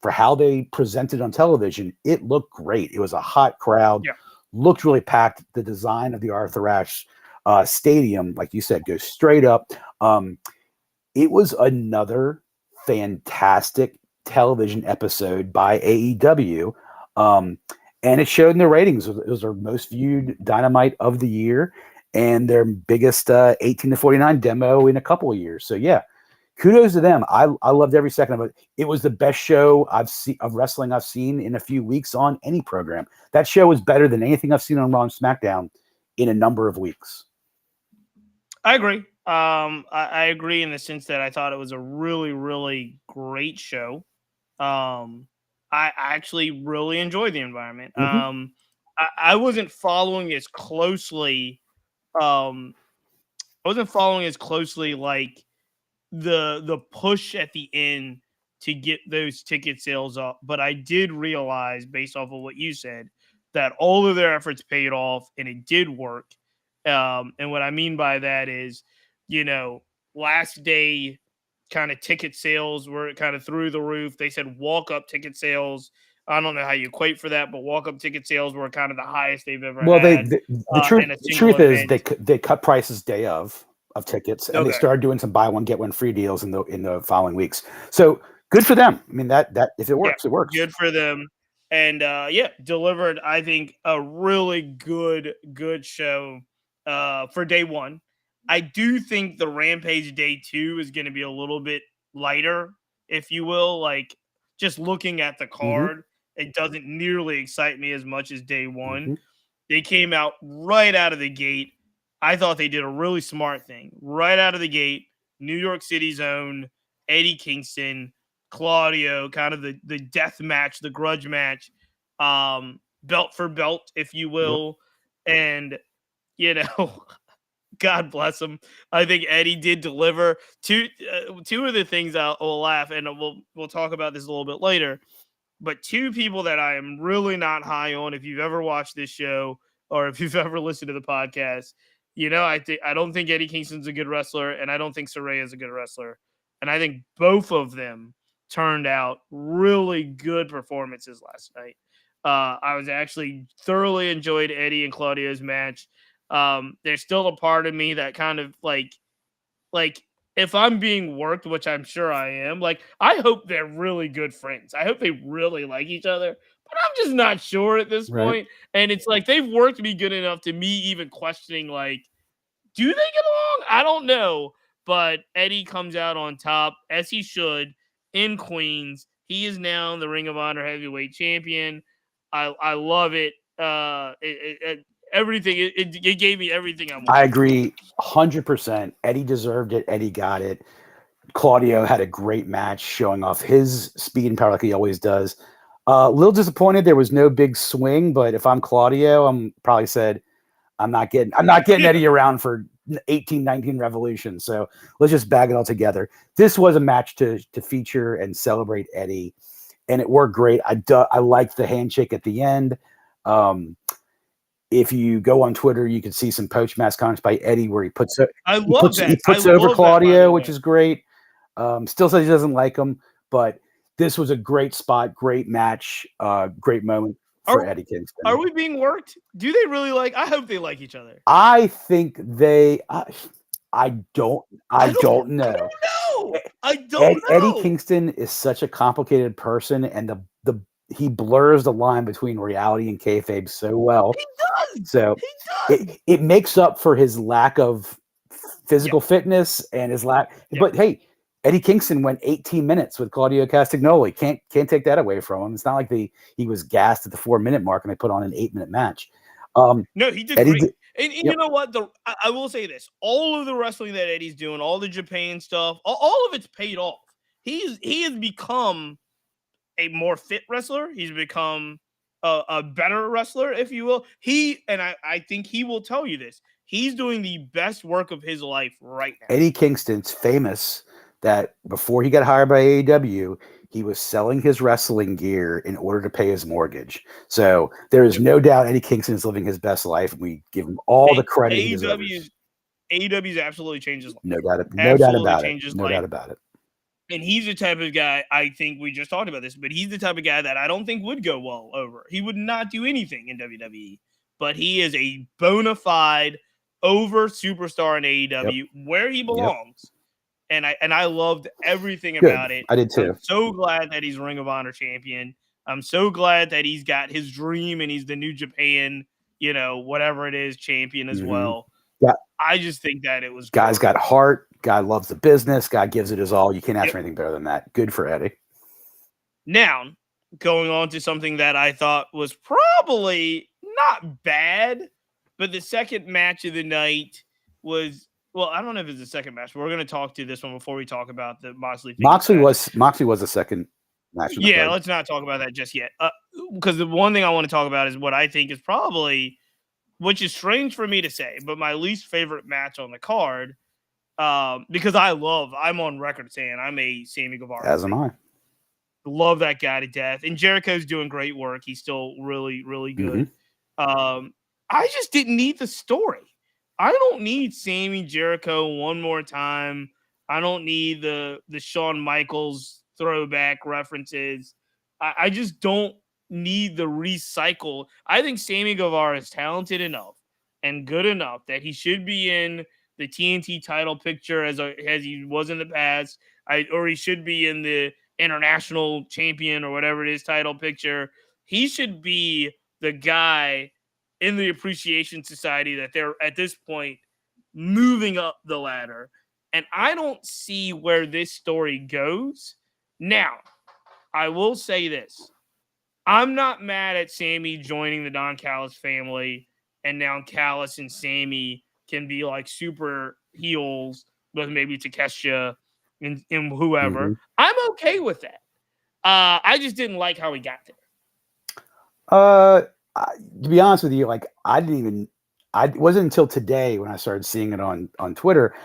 how they presented on television, it looked great. It was a hot crowd, looked really packed. The design of the Arthur Ashe stadium, like you said, goes straight up. It was another fantastic television episode by AEW. And it showed in the ratings. It was their most viewed Dynamite of the year and their biggest 18 to 49 demo in a couple of years. So yeah, kudos to them. I loved every second of it. It was the best show of wrestling I've seen in a few weeks on any program. That show was better than anything I've seen on Raw and SmackDown in a number of weeks. I agree. I agree in the sense that I thought it was a really, really great show. I actually really enjoyed the environment. Mm-hmm. I wasn't following as closely. I wasn't following as closely like the push at the end to get those ticket sales up, but I did realize, based off of what you said, that all of their efforts paid off and it did work. And what I mean by that is, last day kind of ticket sales were kind of through the roof. They said walk-up ticket sales. I don't know how you equate for that, but walk-up ticket sales were kind of the highest they've ever had. The truth is they cut prices day of tickets, and they started doing some buy one get one free deals in the following weeks. So good for them. I mean that if it works, it works. Good for them. And delivered, I think, a really good show for day one. I do think the Rampage day 2 is going to be a little bit lighter, if you will. Like, just looking at the card, it doesn't nearly excite me as much as day 1. They came out right out of the gate. I thought they did a really smart thing. Right out of the gate, New York City's own Eddie Kingston, Claudio, kind of the death match, the grudge match, belt for belt, if you will. And, God bless him. I think Eddie did deliver. Two of the things I'll laugh, and we'll talk about this a little bit later. But two people that I am really not high on, if you've ever watched this show or if you've ever listened to the podcast, I don't think Eddie Kingston's a good wrestler, and I don't think Saraya is a good wrestler. And I think both of them turned out really good performances last night. I was actually thoroughly enjoyed Eddie and Claudio's match. There's still a part of me that kind of like if I'm being worked, which I'm sure I am, like I hope they're really good friends. I hope they really like each other, but I'm just not sure at this point. And it's like they've worked me good enough to me even questioning, like, do they get along? I don't know. But Eddie comes out on top, as he should, in Queens. He is now the Ring of Honor heavyweight champion. I love it. Everything. It gave me everything I wanted. I agree 100%. Eddie deserved it. Eddie got it. Claudio had a great match showing off his speed and power like he always does. A little disappointed there was no big swing, but if I'm Claudio, I'm probably said, I'm not getting Eddie around for 18, 19 revolutions. So let's just bag it all together. This was a match to feature and celebrate Eddie, and it worked great. I liked the handshake at the end. If you go on Twitter, you can see some post-match comments by Eddie where he puts over Claudio, which is great. Still says he doesn't like him, but this was a great spot, great match, great moment for Eddie Kingston. Are we being worked? Do they really like? I hope they like each other. I think they. I don't know. I don't know. Eddie Kingston is such a complicated person, and he blurs the line between reality and kayfabe so well. He does. So it makes up for his lack of physical fitness and his lack. But hey, Eddie Kingston went 18 minutes with Claudio Castagnoli. Can't take that away from him. It's not like he was gassed at the 4-minute mark and they put on an 8-minute match. No, he did great. And you know what? I will say this: all of the wrestling that Eddie's doing, all the Japan stuff, all of it's paid off. He has become a more fit wrestler. He's become a better wrestler, if you will. I think he will tell you this. He's doing the best work of his life right now. Eddie Kingston's famous that before he got hired by AEW, he was selling his wrestling gear in order to pay his mortgage. So there is no doubt Eddie Kingston is living his best life, and we give him all the credit he deserves. AEW's absolutely changed his life. No doubt about it. And he's the type of guy, I think we just talked about this, but he's the type of guy that I don't think would go well over. He would not do anything in WWE, but he is a bona fide over superstar in AEW where he belongs. And I loved everything about it. I did too. I'm so glad that he's Ring of Honor champion. I'm so glad that he's got his dream and he's the New Japan, whatever it is, champion as well. Yeah. I just think that it was Guy's got heart. Guy loves the business. Guy gives it his all. You can't ask for anything better than that. Good for Eddie. Now, going on to something that I thought was probably not bad, but the second match of the night was, well, I don't know if it's the second match, but we're going to talk to this one before we talk about the Moxley. Moxley was the second match. Yeah, let's not talk about that just yet. Because the one thing I want to talk about is what I think is probably, which is strange for me to say, but my least favorite match on the card, because I'm on record saying I'm a Sammy Guevara. As am I. Love that guy to death. And Jericho's doing great work. He's still really, really good. I just didn't need the story. I don't need Sammy Jericho one more time. I don't need the Shawn Michaels throwback references. I just don't need the recycle. I think Sammy Guevara is talented enough and good enough that he should be in the TNT title picture as he was in the past, or he should be in the international champion or whatever it is title picture. He should be the guy in the Appreciation Society that they're at this point moving up the ladder. And I don't see where this story goes. Now, I will say this. I'm not mad at Sammy joining the Don Callis family, and now Callis and Sammy can be like super heels with maybe Takeshita and whoever. I'm okay with that. I just didn't like how he got there. To be honest with you, like it wasn't until today when I started seeing it on Twitter,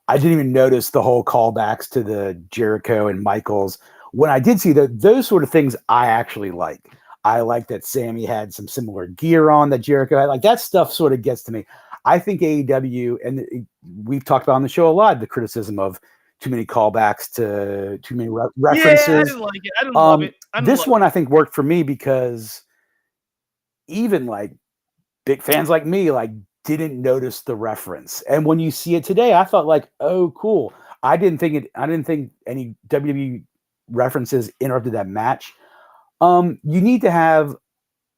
I didn't even notice the whole callbacks to the Jericho and Michaels. When I did see those sort of things, I actually like. I like that Sammy had some similar gear on that Jericho had. Like that stuff sort of gets to me. I think AEW, and we've talked about on the show a lot, the criticism of too many callbacks to too many references. Yeah, I didn't like it. I didn't love it. This one I think worked for me because even like big fans like me, like didn't notice the reference. And when you see it today, I felt like, oh, cool. I didn't think any WWE references interrupted that match. You need to have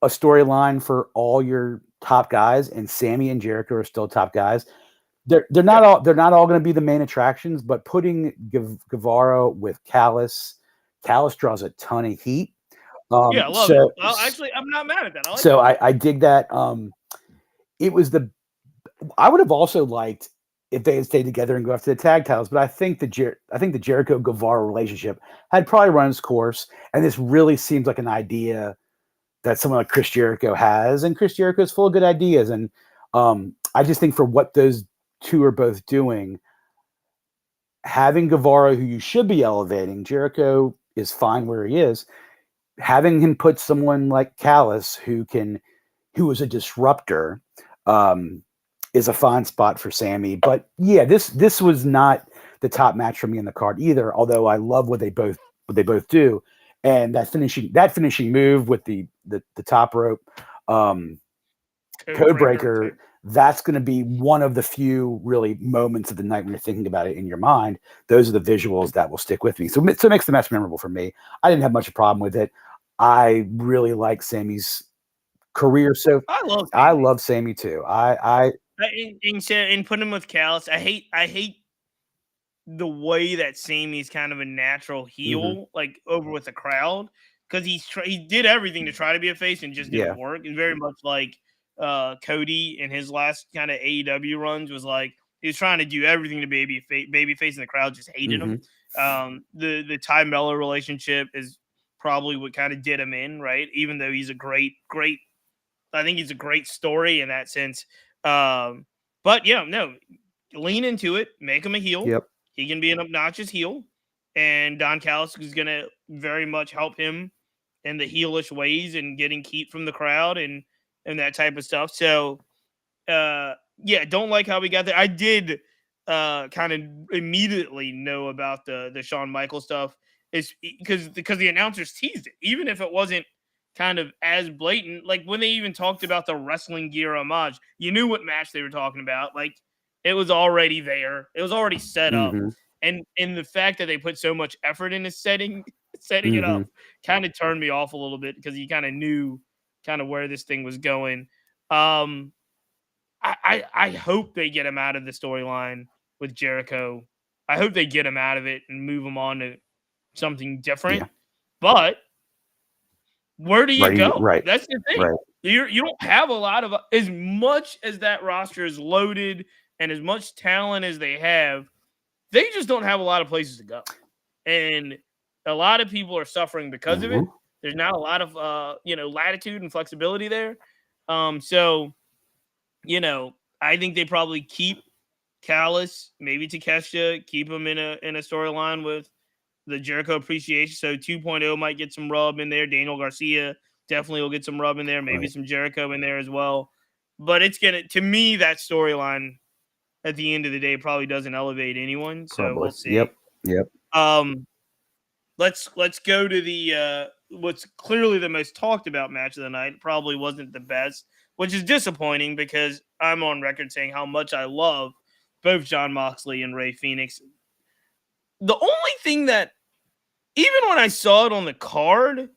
a storyline for all your top guys, and Sammy and Jericho are still top guys. They're not all going to be the main attractions, but putting Guevara with Callis draws a ton of heat. I love it. Well, actually, I'm not mad at that. I dig that. I would have also liked if they had stayed together and go after the tag titles. But I think the Jericho Guevara relationship had probably run its course, and this really seems like an idea that someone like Chris Jericho has, and Chris Jericho is full of good ideas. And I just think for what those two are both doing, having Guevara, who you should be elevating, Jericho is fine where he is. Having him put someone like Callis, who is a disruptor, is a fine spot for Sammy. But yeah, this was not the top match for me in the card either. Although I love what they both do, and that finishing move with the top rope, code breaker. That's going to be one of the few really moments of the night when you're thinking about it in your mind. Those are the visuals that will stick with me. So it makes the match memorable for me. I didn't have much of a problem with it. I really like Sammy's career. So I love Sammy too. And put him with Callis. I hate the way that Sammy's kind of a natural heel, like over with the crowd, because he did everything to try to be a face and just didn't work. It's very much like Cody in his last kind of AEW runs was like he was trying to do everything to baby face, and the crowd just hated him. The Ty Mello relationship is probably what kind of did him in, right? Even though he's a great, I think he's a great story in that sense. But yeah, no, lean into it, make him a heel. Yep. He can be an obnoxious heel, and Don Callis is going to very much help him in the heelish ways and getting heat from the crowd and that type of stuff. So, yeah, don't like how we got there. I did kind of immediately know about the Shawn Michaels stuff is because the announcers teased it, even if it wasn't kind of as blatant. Like when they even talked about the wrestling gear homage, you knew what match they were talking about. Like it was already there. It was already set up. And the fact that they put so much effort into setting it up kind of turned me off a little bit because you kind of knew kind of where this thing was going. I hope they get him out of the storyline with Jericho. I hope they get him out of it and move him on to something different. But where do you go? Right. That's the thing. Right. You don't have a lot of, as much as that roster is loaded and as much talent as they have, they just don't have a lot of places to go. And a lot of people are suffering because of it. There's not a lot of latitude and flexibility there. So, I think they probably keep Callis, maybe Takeshita, keep him in a storyline with the Jericho appreciation. So 2.0 might get some rub in there. Daniel Garcia definitely will get some rub in there. Maybe some Jericho in there as well. But to me, that storyline at the end of the day probably doesn't elevate anyone. So we'll see. Yep. Let's go to the what's clearly the most talked about match of the night. Probably wasn't the best, which is disappointing because I'm on record saying how much I love both Jon Moxley and Rey Fenix. The only thing that, even when I saw it on the card,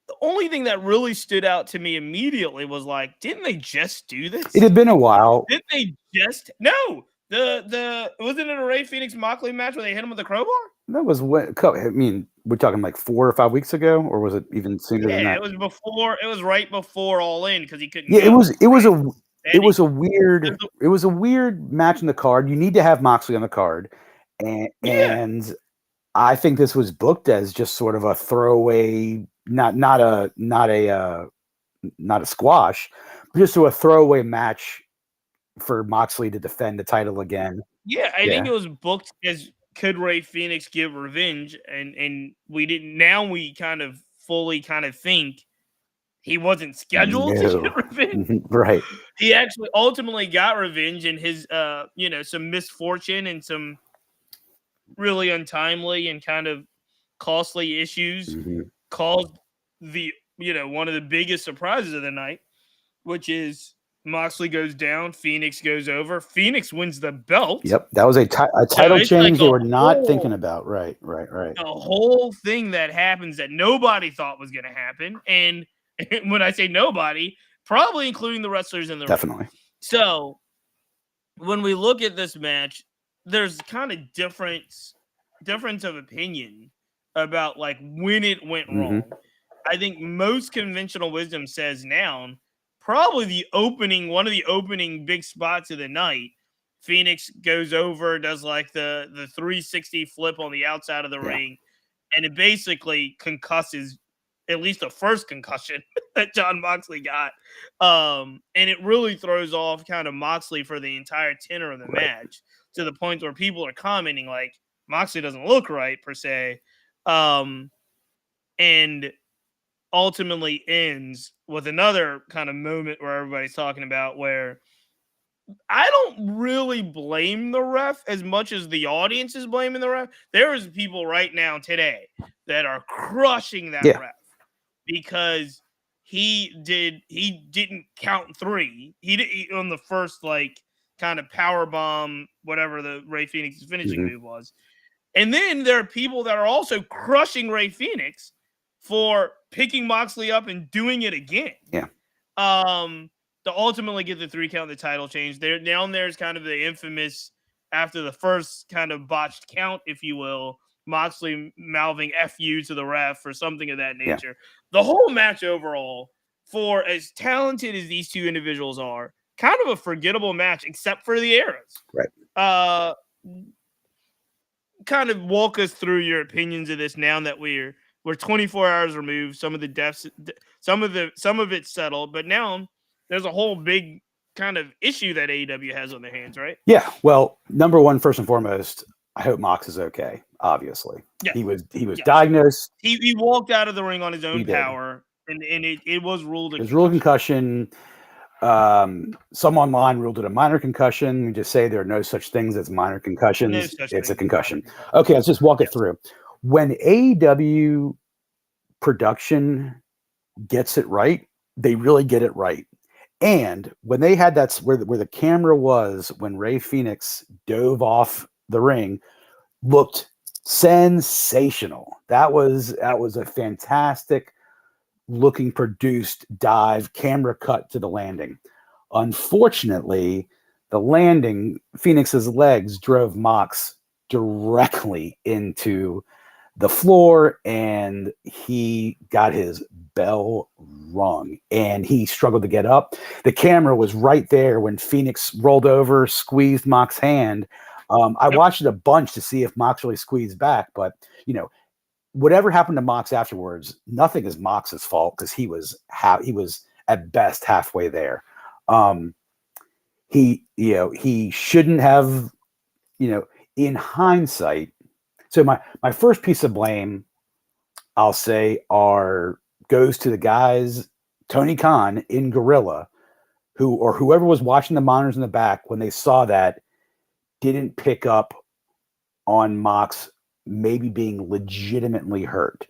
the only thing that really stood out to me immediately was like, didn't they just do this? It had been a while. Didn't they just? No. The wasn't it a Rey Fenix Moxley match where they hit him with a crowbar? That was what I mean. We're talking like 4 or 5 weeks ago, or was it even sooner than that? It was before. It was right before All In because he couldn't. Yeah, it was a weird match in the card. You need to have Moxley on the card, and I think this was booked as just sort of a throwaway, not a squash, but just a throwaway match for Moxley to defend the title again. Yeah, I think it was booked as could Rey Fenix give revenge, and we didn't. Now we kind of fully think he wasn't scheduled to get revenge. Right. He actually ultimately got revenge, and his some misfortune and some really untimely and kind of costly issues caused the one of the biggest surprises of the night, which is Moxley goes down, Phoenix goes over, Phoenix wins the belt. Yep, that was a title change they were not thinking about. Right. A whole thing that happens that nobody thought was going to happen, and when I say nobody, probably including the wrestlers in the definitely ring. So when we look at this match, there's kind of difference of opinion about like when it went wrong. I think most conventional wisdom says now probably one of the opening big spots of the night Phoenix goes over, does like the 360 flip on the outside of the ring, and it basically concusses at least the first concussion that John Moxley got. And it really throws off kind of Moxley for the entire tenor of the match, to the point where people are commenting like Moxley doesn't look right per se. And ultimately ends with another kind of moment where everybody's talking about, where I don't really blame the ref as much as the audience is blaming the ref. There is people right now today that are crushing that ref because he didn't count three. He on the first like kind of power bomb, whatever the Ray Phoenix's finishing move was. And then there are people that are also crushing Ray Phoenix for picking Moxley up and doing it again. To ultimately get the 3 count, the title change. There down there's kind of the infamous, after the first kind of botched count, if you will, Moxley mouthing "F you" to the ref or something of that nature. The whole match overall, for as talented as these two individuals are, kind of a forgettable match, except for the eras. Kind of walk us through your opinions of this now that we're 24 hours removed. Some of the deaths, some of it settled, but now there's a whole big kind of issue that AEW has on their hands, right? Yeah. Well, number one, first and foremost, I hope Mox is okay. Obviously, he was diagnosed. He walked out of the ring on his own power, and it was ruled a concussion. Some online ruled it a minor concussion. We just say there are no such things as minor concussions. It's a concussion. Okay, let's just walk it through. When AEW production gets it right, they really get it right. And when they had where the camera was when Ray Phoenix dove off the ring, looked sensational. That was a fantastic looking produced dive, camera cut to the landing. Unfortunately, the landing, Phoenix's legs drove Mox directly into the floor, and he got his bell rung, and he struggled to get up. The camera was right there when Phoenix rolled over, squeezed Mox's hand. I watched it a bunch to see if Mox really squeezed back, but whatever happened to Mox afterwards, nothing is Mox's fault, because he was at best halfway there. He shouldn't have, in hindsight. So my first piece of blame, I'll say, goes to the guys, Tony Khan in Gorilla, or whoever was watching the monitors in the back when they saw that, didn't pick up on Mox maybe being legitimately hurt.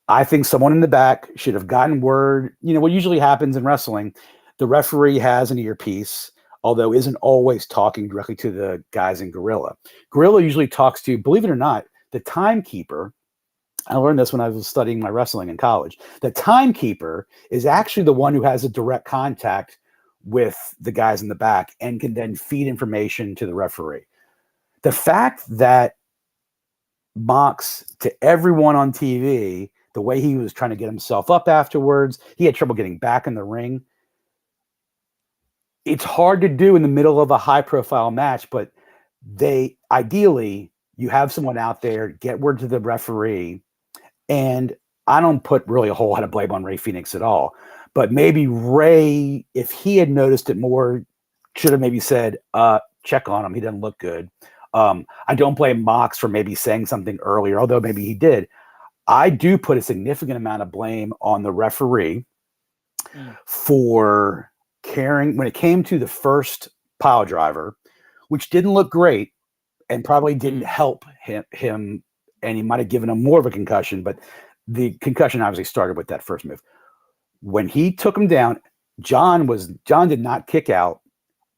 I think someone in the back should have gotten word. What usually happens in wrestling, the referee has an earpiece, although isn't always talking directly to the guys in Gorilla. Gorilla usually talks to, believe it or not, the timekeeper. I learned this when I was studying my wrestling in college. The timekeeper is actually the one who has a direct contact with the guys in the back and can then feed information to the referee. The fact that Mox, to everyone on TV, the way he was trying to get himself up afterwards, he had trouble getting back in the ring. It's hard to do in the middle of a high-profile match, but ideally, you have someone out there, get word to the referee, and I don't put really a whole lot of blame on Ray Phoenix at all, but maybe Ray, if he had noticed it more, should have maybe said, check on him, he doesn't look good. I don't blame Mox for maybe saying something earlier, although maybe he did. I do put a significant amount of blame on the referee for caring when it came to the first pile driver, which didn't look great and probably didn't help him, and he might have given him more of a concussion, but the concussion obviously started with that first move. When he took him down, John did not kick out.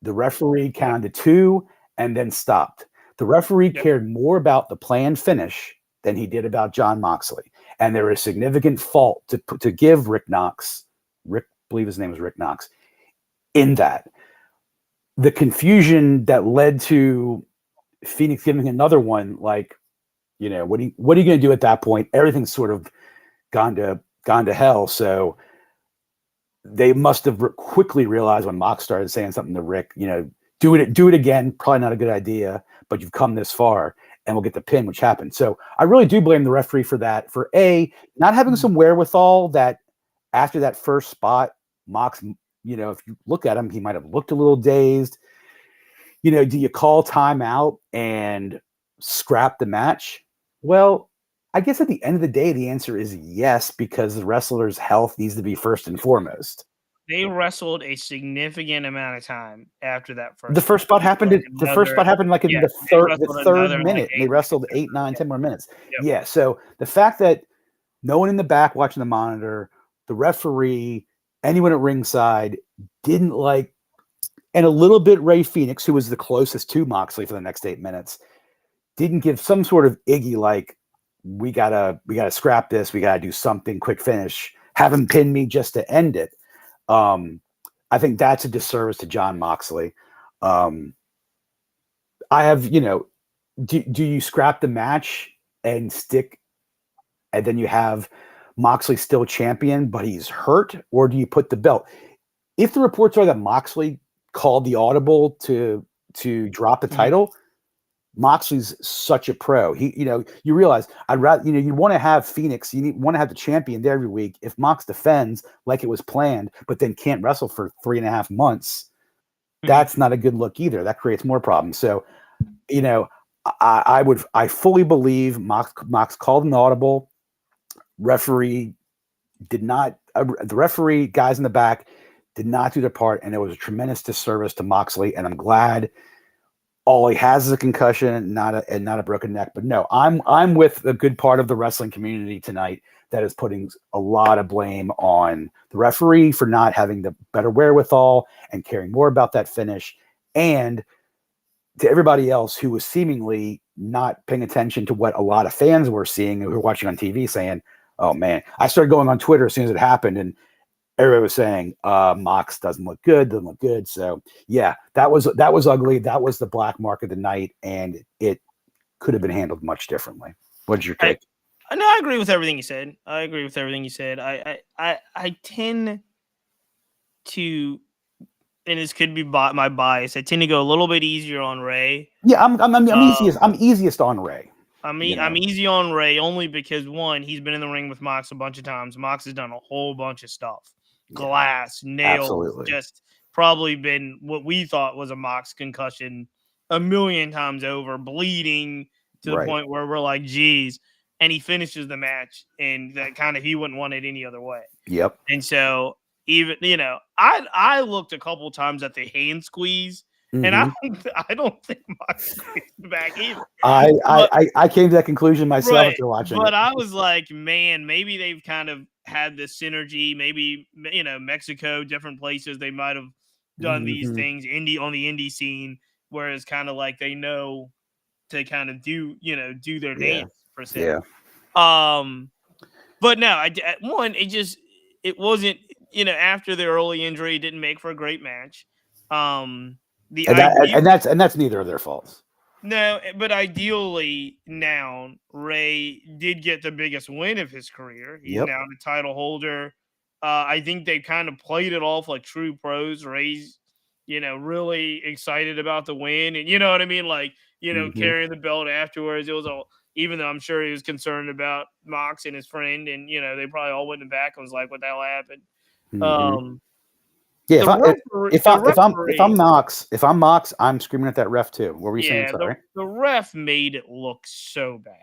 The referee counted 2 and then stopped. The referee cared more about the planned finish than he did about John Moxley. And there is significant fault to give Rick Knox, I believe his name is Rick Knox, in that. The confusion that led to Phoenix giving another one, like, what are you going to do at that point? Everything's sort of gone to hell. So they must have quickly realized when Mox started saying something to Rick, do it again. Probably not a good idea, but you've come this far, and we'll get the pin, which happened. So I really do blame the referee for that. For not having some wherewithal that after that first spot, Mox, if you look at him, he might have looked a little dazed. Do you call timeout and scrap the match? Well, I guess at the end of the day, the answer is yes, because the wrestler's health needs to be first and foremost. They wrestled a significant amount of time after that first. The first spot happened. The first spot happened like in the third minute. They wrestled 8, 9, 10 more minutes. Yep. Yeah. So the fact that no one in the back watching the monitor, the referee, anyone at ringside didn't like, and a little bit Ray Phoenix, who was the closest to Moxley for the next 8 minutes, didn't give some sort of Iggy like, we gotta scrap this. We gotta do something quick finish. Have him pin me just to end it. I think that's a disservice to Jon Moxley. I have, do you scrap the match and stick, and then you have Moxley still champion, but he's hurt, or do you put the belt? If the reports are that Moxley called the audible to drop the title, Moxley's such a pro. He, you realize I'd rather, you want to have Phoenix, you want to have the champion there every week. If Mox defends like it was planned, but then can't wrestle for 3.5 months, that's not a good look either. That creates more problems. So, I fully believe Mox called an audible. Referee did not. The referee guys in the back did not do their part, and it was a tremendous disservice to Moxley. And I'm glad. All he has is a concussion, not a broken neck. But no, I'm with a good part of the wrestling community tonight that is putting a lot of blame on the referee for not having the better wherewithal and caring more about that finish, and to everybody else who was seemingly not paying attention to what a lot of fans were seeing who were watching on TV, saying, "Oh man!" I started going on Twitter as soon as it happened, and everybody was saying, Mox doesn't look good. So yeah, that was ugly. That was the black mark of the night, and it could have been handled much differently. What's your take? I agree with everything you said. I tend to, and this could be my bias, I tend to go a little bit easier on Ray. Yeah, I'm easiest on Ray. I'm easy on Ray only because, one, he's been in the ring with Mox a bunch of times. Mox has done a whole bunch of stuff. Glass, nails, absolutely. Just probably been what we thought was a Mox concussion a million times over, bleeding to the point where we're like, geez. And he finishes the match, and that kind of, he wouldn't want it any other way. Yep. And so even, I looked a couple times at the hand squeeze, and I don't think Mox squeezed the back either. I came to that conclusion myself after watching but it. I was like, man, maybe they've kind of had this synergy. Maybe, Mexico, different places, they might have done these things on the indie scene, whereas kind of like they know to kind of do their dance per se. Yeah. But no, it wasn't, after the early injury, it didn't make for a great match. And that's neither of their faults. No, but ideally now Ray did get the biggest win of his career. He's now the title holder. I think they kind of played it off like true pros. Ray's, really excited about the win, and you know what I mean, like, carrying the belt afterwards. It was even though I'm sure he was concerned about Mox and his friend, and they probably all went in the back and was like, "What the hell happened?" Yeah, if I'm Mox, I'm screaming at that ref too. What were you saying? Sorry. The ref made it look so bad.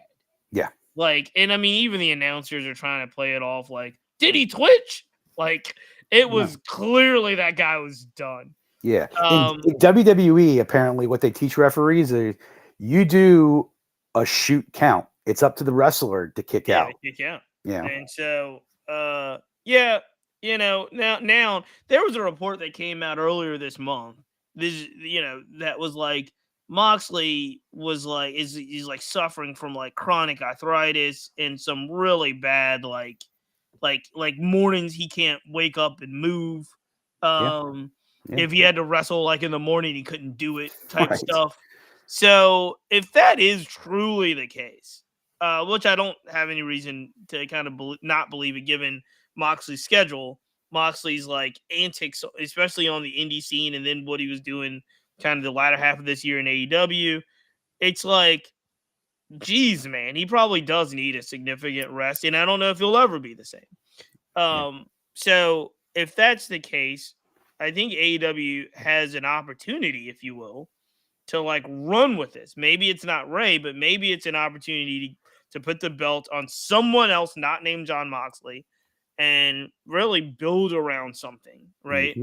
Yeah. Like, and I mean, even the announcers are trying to play it off like, did he twitch? Like, it was clearly that guy was done. Yeah. In WWE, apparently what they teach referees is you do a shoot count. It's up to the wrestler to kick out. Kick out. Yeah. And so, now there was a report that came out earlier this month. That was like Moxley was like he's like suffering from like chronic arthritis and some really bad like mornings he can't wake up and move. If he had to wrestle like in the morning, he couldn't do it type stuff. So if that is truly the case, which I don't have any reason to kind of not believe it, given Moxley's schedule, Moxley's like antics, especially on the indie scene, and then what he was doing kind of the latter half of this year in AEW. It's like, geez, man, he probably does need a significant rest, and I don't know if he'll ever be the same. Yeah. So if that's the case, I think AEW has an opportunity, if you will, to like run with this. Maybe it's not Ray, but maybe it's an opportunity to put the belt on someone else not named John Moxley and really build around something, right?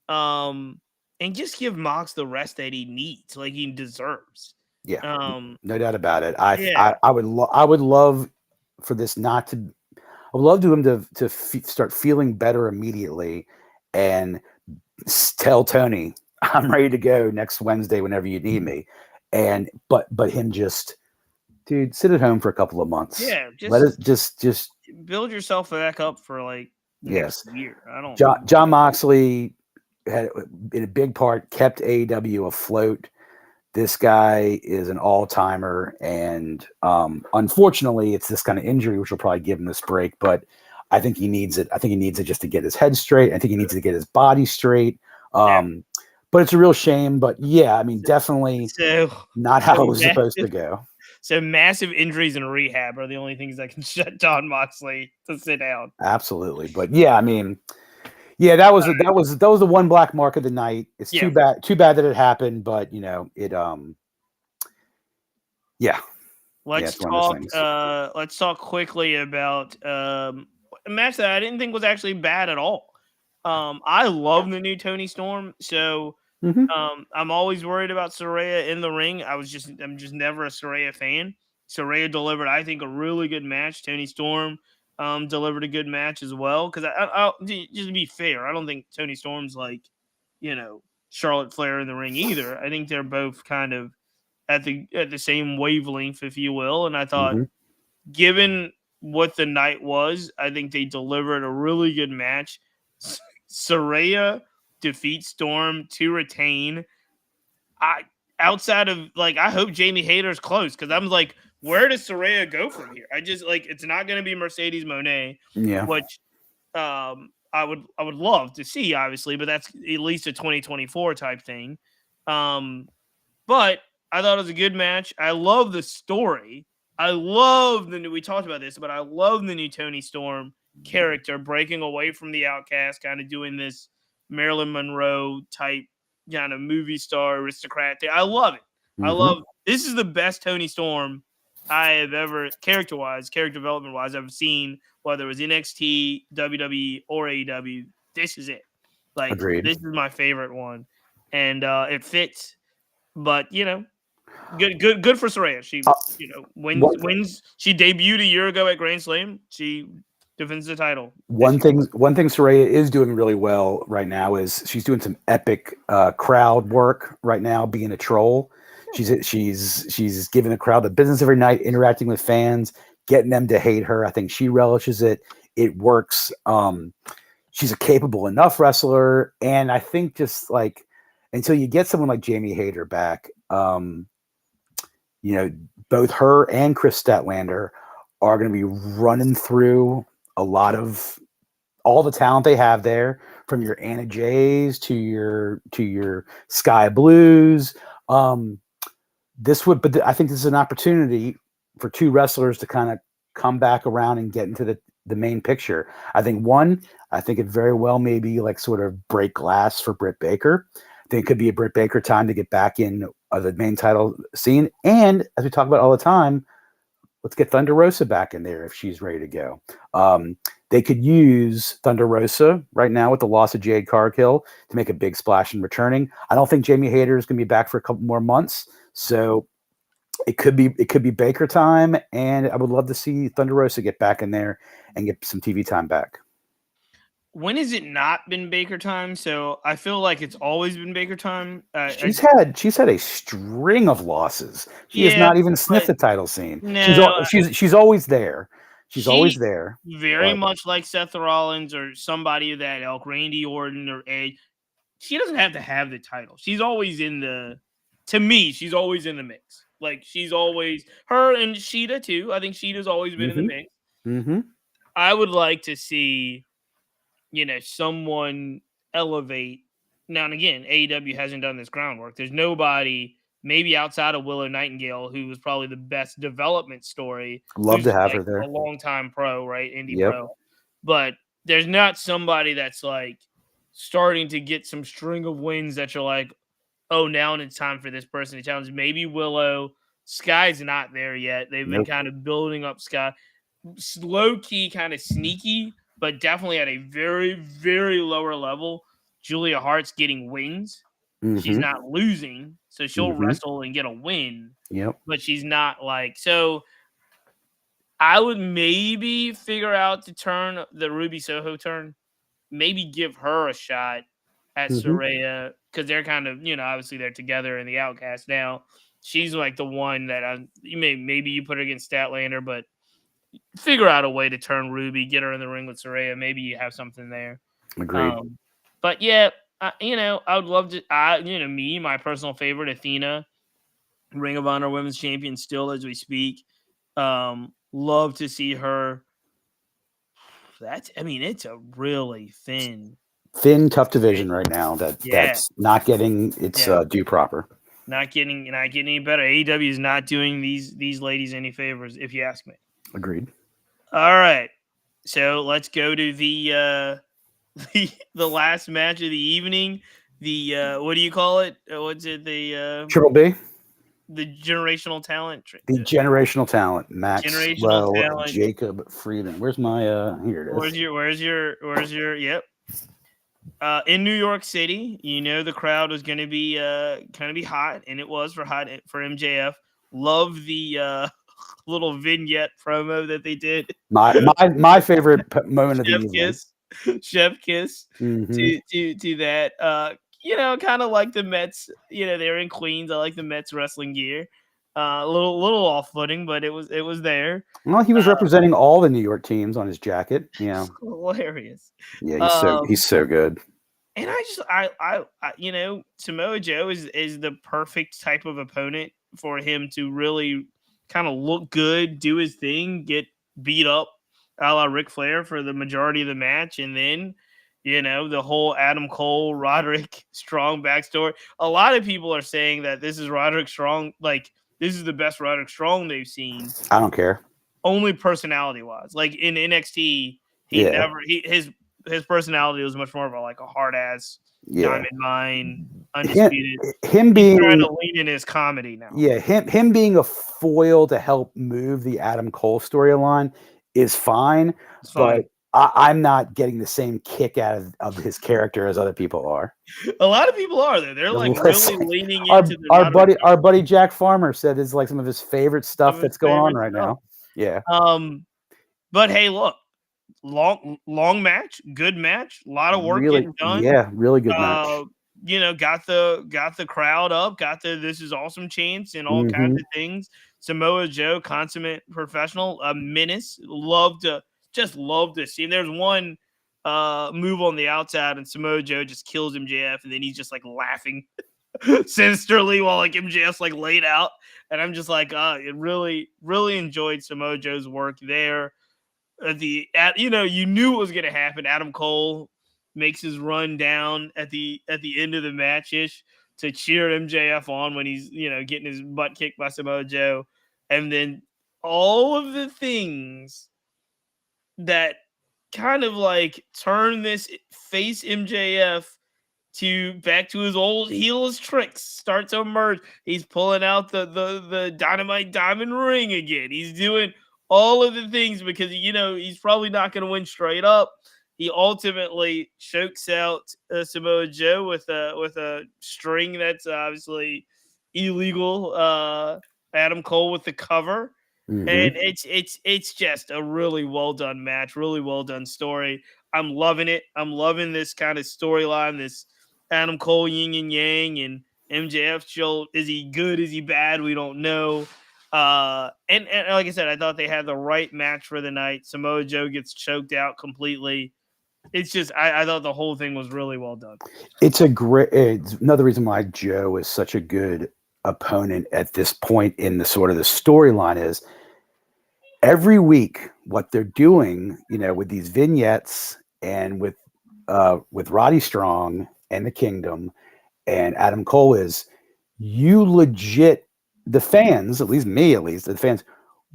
Mhm. And just give Mox the rest that he needs, like he deserves. Yeah. Um, No doubt about it. I yeah, I would love for this not to. I would love to him to start feeling better immediately, and tell Tony I'm ready to go next Wednesday whenever you need me. And but him just, dude, sit at home for a couple of months. yeah, Let us just just build yourself back up for like next yes. year. I don't. John Moxley had in a big part kept AEW afloat. This guy is an all-timer, and unfortunately, it's this kind of injury which will probably give him this break. But I think he needs it. I think he needs it just to get his head straight. I think he needs to get his body straight. Yeah. But it's a real shame. But yeah, I mean, definitely So not how it was supposed to go. So massive injuries and rehab are the only things that can shut John Moxley to sit down. Absolutely. But yeah, I mean, yeah, that was the one black mark of the night. It's too bad that it happened, but you know, it yeah. Let's talk quickly about a match that I didn't think was actually bad at all. I love the new Tony Storm, so I'm always worried about Saraya in the ring. I'm just never a Saraya fan. Saraya delivered, I think, a really good match. Tony Storm delivered a good match as well. Because just to be fair, I don't think Tony Storm's like, Charlotte Flair in the ring either. I think they're both kind of at the same wavelength, if you will. And I thought, given what the night was, I think they delivered a really good match. Saraya defeats Storm to retain. Outside of I hope Jamie Hayter's close, because I'm like, where does Saraya go from here? I just it's not going to be Mercedes Moné, which I would love to see, obviously, but that's at least a 2024 type thing. But I thought it was a good match. I love the story. I love we talked about this, but I love the new Tony Storm character breaking away from the outcast, kind of doing this Marilyn Monroe type kind of movie star aristocrat thing. I love it. I love this is the best Tony Storm I have ever character development wise I've seen, whether it was NXT, WWE, or AEW. This is it. Agreed. This is my favorite one, and it fits. But good for Saraya. She wins. She debuted a year ago at Grand Slam. She defends the title. One thing Saraya is doing really well right now is she's doing some epic crowd work right now, being a troll. She's giving the crowd the business every night, interacting with fans, getting them to hate her. I think she relishes it. It works. She's a capable enough wrestler, and I think just like until you get someone like Jamie Hayter back, both her and Chris Statlander are going to be running through a lot of all the talent they have there, from your Anna Jays to your Sky Blues. I think this is an opportunity for two wrestlers to kind of come back around and get into the main picture. I think it very well may be like sort of break glass for Britt Baker. I think it could be a Britt Baker time to get back in the main title scene. And as we talk about all the time, let's get Thunder Rosa back in there if she's ready to go. They could use Thunder Rosa right now with the loss of Jade Cargill to make a big splash in returning. I don't think Jamie Hayter is going to be back for a couple more months, so it could be Baker time, and I would love to see Thunder Rosa get back in there and get some TV time back. When has it not been Baker time? So I feel like it's always been Baker time. She's had a string of losses. She has not even sniffed the title scene. No, she's always there. She's always there. Very much like Seth Rollins or somebody of that ilk, Randy Orton or Edge. She doesn't have to have the title. She's always to me, she's always in the mix. Like she's always her and Sheeta too. I think Sheeta's always been in the mix. Mm-hmm. I would like to see someone elevate now and again, AEW hasn't done this groundwork. There's nobody, maybe outside of Willow Nightingale, who was probably the best development story. Love to who's have like her there. a long-time pro, right? Indie Yep. pro. But there's not somebody that's like starting to get some string of wins that you're like, oh, now it's time for this person to challenge. Maybe Willow. Sky's not there yet. They've been Nope. kind of building up Sky. Low key, kind of sneaky, but definitely at a very, very lower level. Julia Hart's getting wins. She's Mhm. not losing, so she'll Mhm. wrestle and get a win, Yep. but she's not like so. I would maybe figure out to turn the Ruby Soho turn, maybe give her a shot at Mhm. Saraya because they're kind of, obviously they're together in the Outcast now. She's like the one that maybe you put her against Statlander, but figure out a way to turn Ruby, get her in the ring with Saraya. Maybe you have something there. Agreed. But yeah, I would love to. My personal favorite, Athena, Ring of Honor Women's Champion, still as we speak. Love to see her. It's a really thin, tough division right now. That's not getting its due proper. Not getting any better. AEW is not doing these ladies any favors, if you ask me. Agreed. All right, so let's go to the last match of the evening. The what do you call it? What's it? The Triple B. The generational talent. The generational talent. Max Generational Lowe, talent. Jacob Friedman. Where's my here it is. Where's your yep. In New York City, the crowd was going to be hot, and it was for MJF. Love the little vignette promo that they did. My favorite moment of the evening. Chef kiss Mm-hmm. to that. Kind of like the Mets. They're in Queens. I like the Mets wrestling gear. A little off footing, but it was there. Well, he was representing all the New York teams on his jacket. Yeah, hilarious. Yeah, he's so good. And I Samoa Joe is the perfect type of opponent for him to really kind of look good, do his thing, get beat up a la Ric Flair for the majority of the match, and then the whole Adam Cole, Roderick Strong backstory. A lot of people are saying that this is Roderick Strong, like this is the best Roderick Strong they've seen. I don't care. Only personality wise, like in NXT, his personality was much more of a hard ass, diamond mine, undisputed. Him being trying to lean in his comedy now. Yeah, him being a foil to help move the Adam Cole storyline is fine, but I'm not getting the same kick out of his character as other people are. A lot of people are there. They're like really leaning into our buddy Jack Farmer said it's like some of his favorite stuff that's going on right now. Yeah. But hey, look, long match, good match, a lot of work getting done. Yeah, really good match. Got the crowd up, got the this is awesome chants and all kinds of things. Samoa Joe, consummate professional, a menace. Love to see him. There's one move on the outside, and Samoa Joe just kills MJF, and then he's just like laughing sinisterly while MJF's laid out. And I'm just it really, really enjoyed Samoa Joe's work there. You knew it was gonna happen. Adam Cole makes his run down at the end of the match-ish to cheer MJF on when he's getting his butt kicked by Samoa Joe, and then all of the things that kind of turn this face MJF back to his old heelish tricks start to emerge. He's pulling out the dynamite diamond ring again. He's doing all of the things because he's probably not going to win straight up. He ultimately chokes out Samoa Joe with a string that's obviously illegal. Adam Cole with the cover, and it's just a really well done match, really well done story. I'm loving it. I'm loving this kind of storyline. This Adam Cole yin and yang, and MJF still, is he good? Is he bad? We don't know. And like I said, I thought they had the right match for the night. Samoa Joe gets choked out completely. It's just, I thought the whole thing was really well done. It's another reason why Joe is such a good opponent at this point in the sort of the storyline is every week what they're doing, with these vignettes and with Roddy Strong and the Kingdom and Adam Cole is, you legit, the fans, at least me, the fans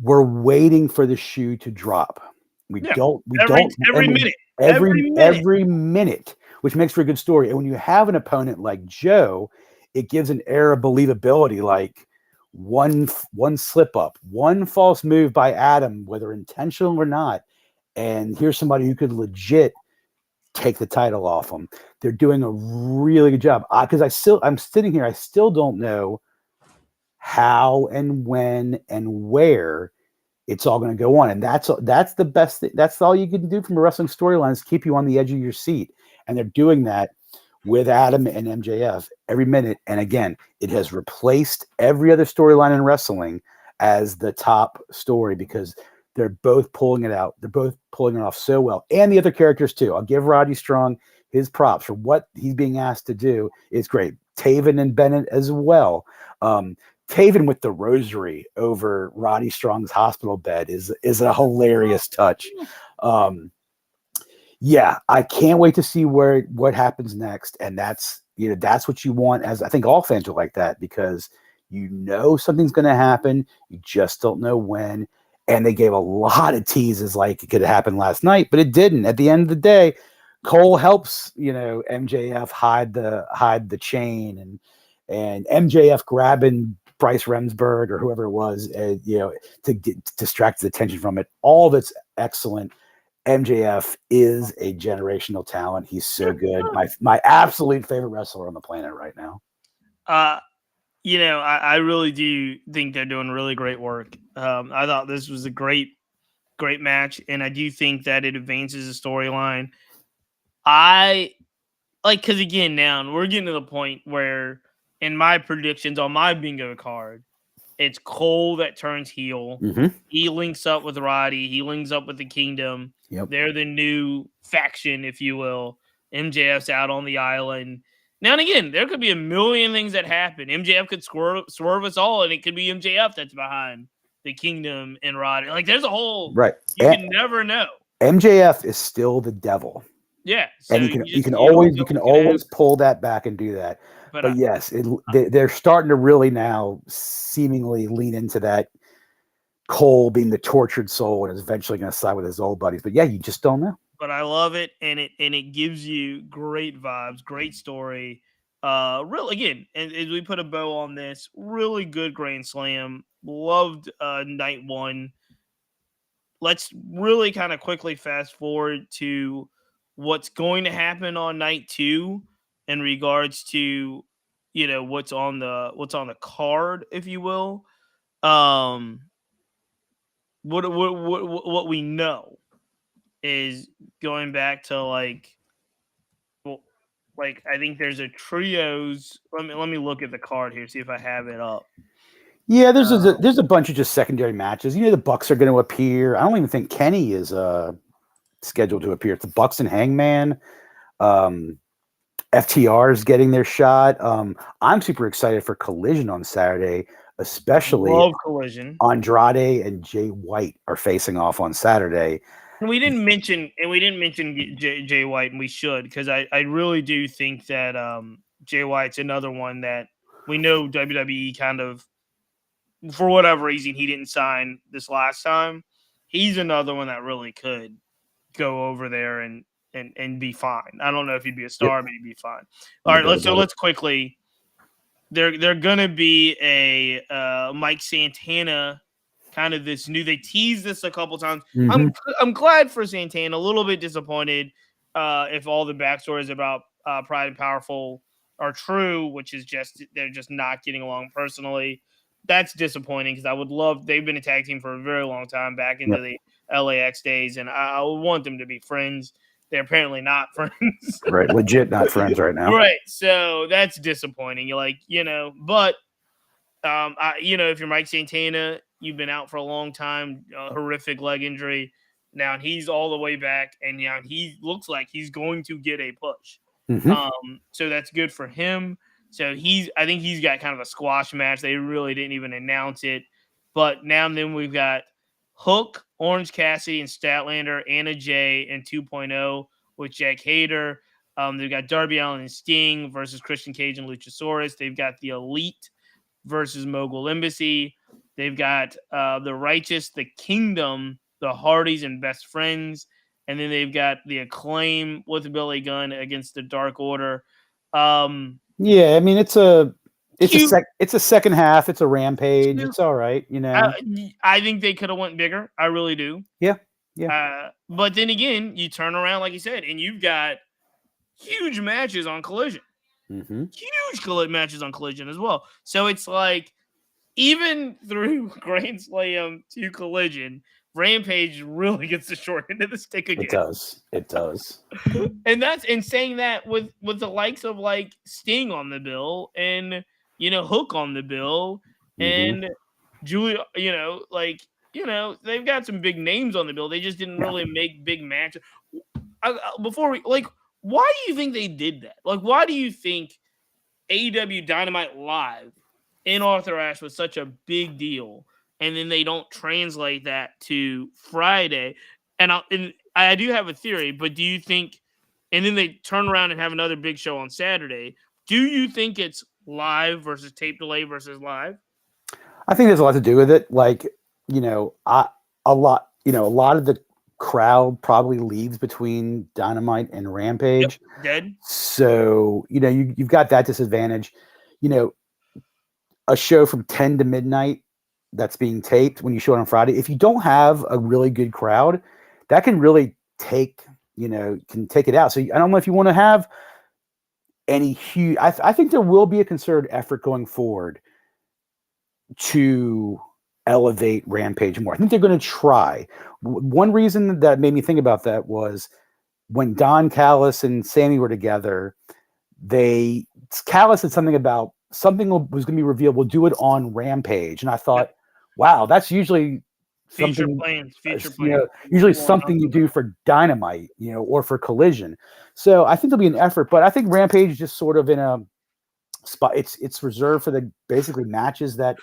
were waiting for the shoe to drop. Every minute, every minute, which makes for a good story. And when you have an opponent like Joe, it gives an air of believability. Like one slip up, one false move by Adam, whether intentional or not, and here's somebody who could legit take the title off them. They're doing a really good job. Because I'm sitting here, I still don't know how and when and where it's all going to go on. And that's the best thing. That's all you can do from a wrestling storyline, is keep you on the edge of your seat. And they're doing that with Adam and MJF every minute. And again, it has replaced every other storyline in wrestling as the top story, because they're both pulling it out. They're both pulling it off so well. And the other characters too. I'll give Roddy Strong his props for what he's being asked to do. Is great. Taven and Bennett as well. Taven with the rosary over Roddy Strong's hospital bed is a hilarious touch. Yeah, I can't wait to see what happens next. And that's what you want, as I think all fans are like that, because something's going to happen. You just don't know when. And they gave a lot of teases like it could happen last night, but it didn't. At the end of the day, Cole helps, MJF hide the chain, and MJF grabbing Bryce Remsburg or whoever it was, to distract the attention from it. All that's excellent. MJF is a generational talent. He's so good. My absolute favorite wrestler on the planet right now. I really do think they're doing really great work. I thought this was a great match, and I do think that it advances the storyline. Because again, now we're getting to the point where, in my predictions on my bingo card, it's Cole that turns heel. Mm-hmm. He links up with Roddy. He links up with the Kingdom. Yep. They're the new faction, if you will. MJF's out on the island. Now and again, there could be a million things that happen. MJF could swerve us all, and it could be MJF that's behind the Kingdom and Roddy. Like, there's a whole right. You can never know. MJF is still the devil. Yeah, so and you can always pull that back and do that. But yes, they're starting to really now seemingly lean into that. Cole being the tortured soul and is eventually going to side with his old buddies. But yeah, you just don't know. But I love it, and it gives you great vibes, great story. Really, again, and as we put a bow on this, really good Grand Slam. Loved night one. Let's really kind of quickly fast forward to what's going to happen on night two in regards to what's on the card, if you will. What we know is going back to I think there's a trios. Let me look at the card here, see if I have it up. Yeah, there's a bunch of just secondary matches. The Bucks are going to appear. I don't even think Kenny is scheduled to appear. It's the Bucks and Hangman. FTR is getting their shot. I'm super excited for Collision on Saturday, especially Love Collision. Andrade and Jay White are facing off on Saturday. And we didn't mention Jay White, and we should, because I really do think that Jay White's another one that we know WWE kind of, for whatever reason, he didn't sign this last time. He's another one that really could go over there and be fine. I don't know if he'd be a star, but he'd be fine. All right, let's quickly. They're gonna be a Mike Santana kind of this new. They teased this a couple times. Mm-hmm. I'm glad for Santana. A little bit disappointed if all the backstories about Pride and Powerful are true, which is just they're just not getting along personally. That's disappointing, because I would love. They've been a tag team for a very long time, back into the LAX days, and I would want them to be friends. They're apparently not friends. Right, legit not friends right now. Right, so that's disappointing. You're like, but if you're Mike Santana, you've been out for a long time, horrific leg injury. Now he's all the way back, and now he looks like he's going to get a push. Mm-hmm. So that's good for him. So I think he's got kind of a squash match. They really didn't even announce it. But now and then we've got Hook, Orange Cassidy, and Statlander, Anna Jay, and 2.0 with Jack Hader. They've got Darby Allin and Sting versus Christian Cage and Luchasaurus. They've got the Elite versus Mogul Embassy. They've got the Righteous, the Kingdom, the Hardys, and Best Friends. And then they've got the Acclaim with Billy Gunn against the Dark Order. Yeah, I mean it's a second half. It's a Rampage. Cute. It's all right, you know. I think they could have went bigger. I really do. Yeah. But then again, you turn around like you said, and you've got huge matches on Collision. Mm-hmm. Huge matches on Collision as well. So it's like, even through Grand Slam to Collision, Rampage really gets the short end of the stick again. It does. And saying that with the likes of like Sting on the bill and Hook on the bill and Julia, they've got some big names on the bill. They just didn't really make big matches. Why do you think they did that? Like, why do you think AEW Dynamite Live in Arthur Ashe was such a big deal, and then they don't translate that to Friday? And I do have a theory, but do you think, and then they turn around and have another big show on Saturday, do you think it's live versus tape delay versus live? I think there's a lot to do with it. Like, a lot of the crowd probably leaves between Dynamite and Rampage. Yep, dead. So, you've got that disadvantage. A show from 10 to midnight that's being taped when you show it on Friday, if you don't have a really good crowd, that can really take it out. So I don't know if you want to have any huge, I think there will be a concerted effort going forward to elevate Rampage more. I think they're going to try. One reason that made me think about that was when Don Callis and Sammy were together, Callis said something about something was going to be revealed. We'll do it on Rampage. And I thought, wow, that's usually Future something, plans. Usually something you do for Dynamite, or for Collision. So I think there'll be an effort, but I think Rampage is just sort of in a spot. It's reserved for the basically matches that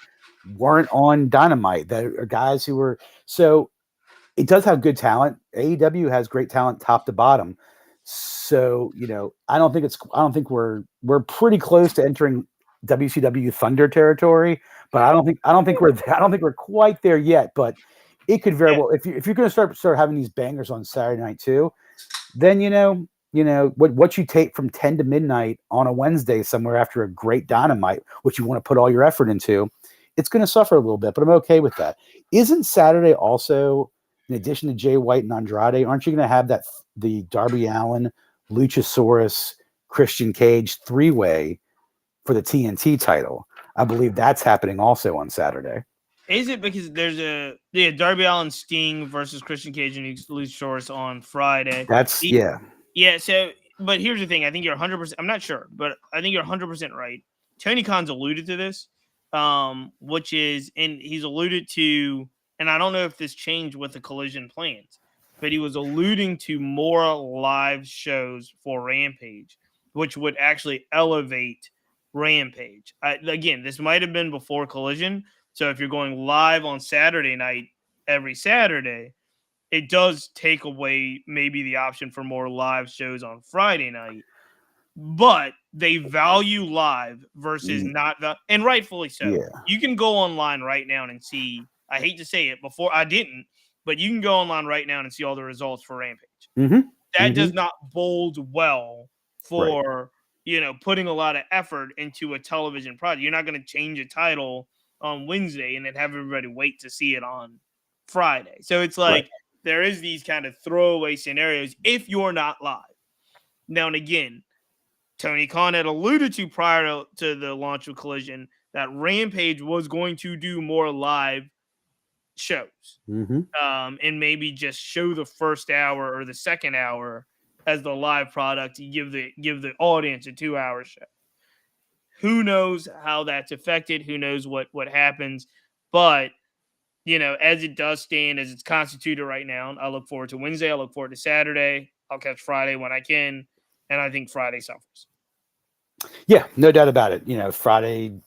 weren't on Dynamite, that are guys who were, so it does have good talent. AEW has great talent top to bottom. So, I don't think we're pretty close to entering WCW Thunder territory, but I don't think we're quite there yet, but it could very well, if you're going to start having these bangers on Saturday night too, then, what you tape from 10 to midnight on a Wednesday somewhere after a great Dynamite, which you want to put all your effort into, it's going to suffer a little bit, but I'm okay with that. Isn't Saturday also, in addition to Jay White and Andrade, aren't you going to have the Darby Allin, Luchasaurus, Christian Cage three-way for the TNT title? I believe that's happening also on Saturday. Is it because there's Darby Allin Sting versus Christian Cage and Luchasaurus on Friday? Yeah. So, but here's the thing. I think you're 100%. I'm not sure, but I think you're 100% right. Tony Khan's alluded to this, which is, and he's alluded to, and I don't know if this changed with the Collision plans, but he was alluding to more live shows for Rampage, which would actually elevate Rampage. Again, this might have been before Collision. So if you're going live on Saturday night every Saturday, it does take away maybe the option for more live shows on Friday night. But they value live versus not, and rightfully so. Yeah. You can go online right now and see, I hate to say it, before I didn't, but you can go online right now and see all the results for Rampage. That does not bode well for, putting a lot of effort into a television product. You're not going to change a title on Wednesday and then have everybody wait to see it on Friday. So it's like there is these kind of throwaway scenarios if you're not live. Now, and again, Tony Khan had alluded to prior to the launch of Collision that Rampage was going to do more live shows, and maybe just show the first hour or the second hour as the live product. You give the audience a 2-hour show. Who knows how that's affected? Who knows what happens? But, as it does stand, as it's constituted right now, I look forward to Wednesday. I look forward to Saturday. I'll catch Friday when I can. And I think Friday suffers. Yeah, no doubt about it. Friday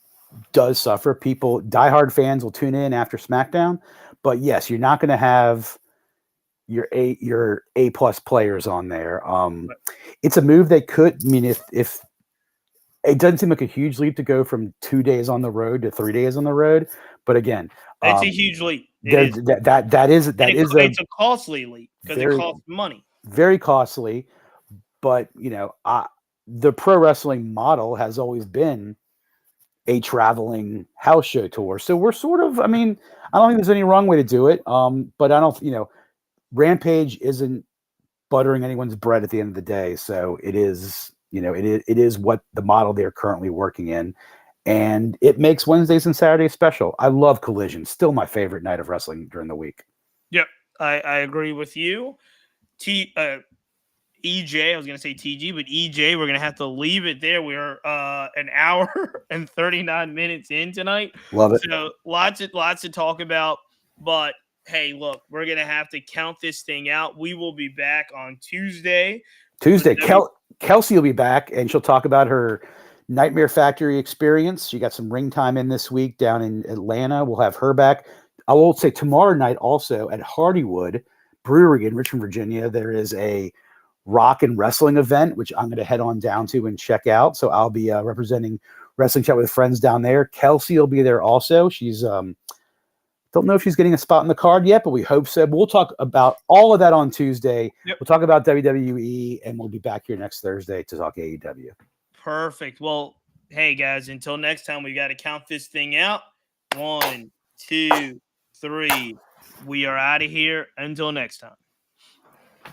does suffer. Diehard fans will tune in after SmackDown. But yes, you're not going to have your A plus players on there. It's a move they could. I mean, if it doesn't seem like a huge leap to go from 2 days on the road to 3 days on the road, but again, it's a huge leap. It is. It's a costly leap because it costs money. Very costly. But the pro wrestling model has always been a traveling house show tour. So we're sort of. I mean, I don't think there's any wrong way to do it. But I don't. Rampage isn't buttering anyone's bread at the end of the day. So it is. It is what the model they're currently working in, and it makes Wednesdays and Saturdays special. I love Collision, still my favorite night of wrestling during the week. Yep, I agree with you. EJ, I was going to say TG, but EJ, we're going to have to leave it there. We're an hour and 39 minutes in tonight. Love it. So lots to talk about. But hey, look, we're going to have to count this thing out. We will be back on Tuesday. Kelsey will be back, and she'll talk about her Nightmare Factory experience. She got some ring time in this week down in Atlanta. We'll have her back. I will say tomorrow night also at Hardywood Brewery in Richmond, Virginia, there is a rock and wrestling event, which I'm going to head on down to and check out. So I'll be representing Wrestling Chat with Friends down there. Kelsey will be there also. She's don't know if she's getting a spot in the card yet, but we hope so. But we'll talk about all of that on Tuesday. Yep. We'll talk about WWE, and we'll be back here next Thursday to talk AEW. Perfect. Well, hey, guys, until next time, we got to count this thing out. 1, 2, 3. We are out of here. Until next time.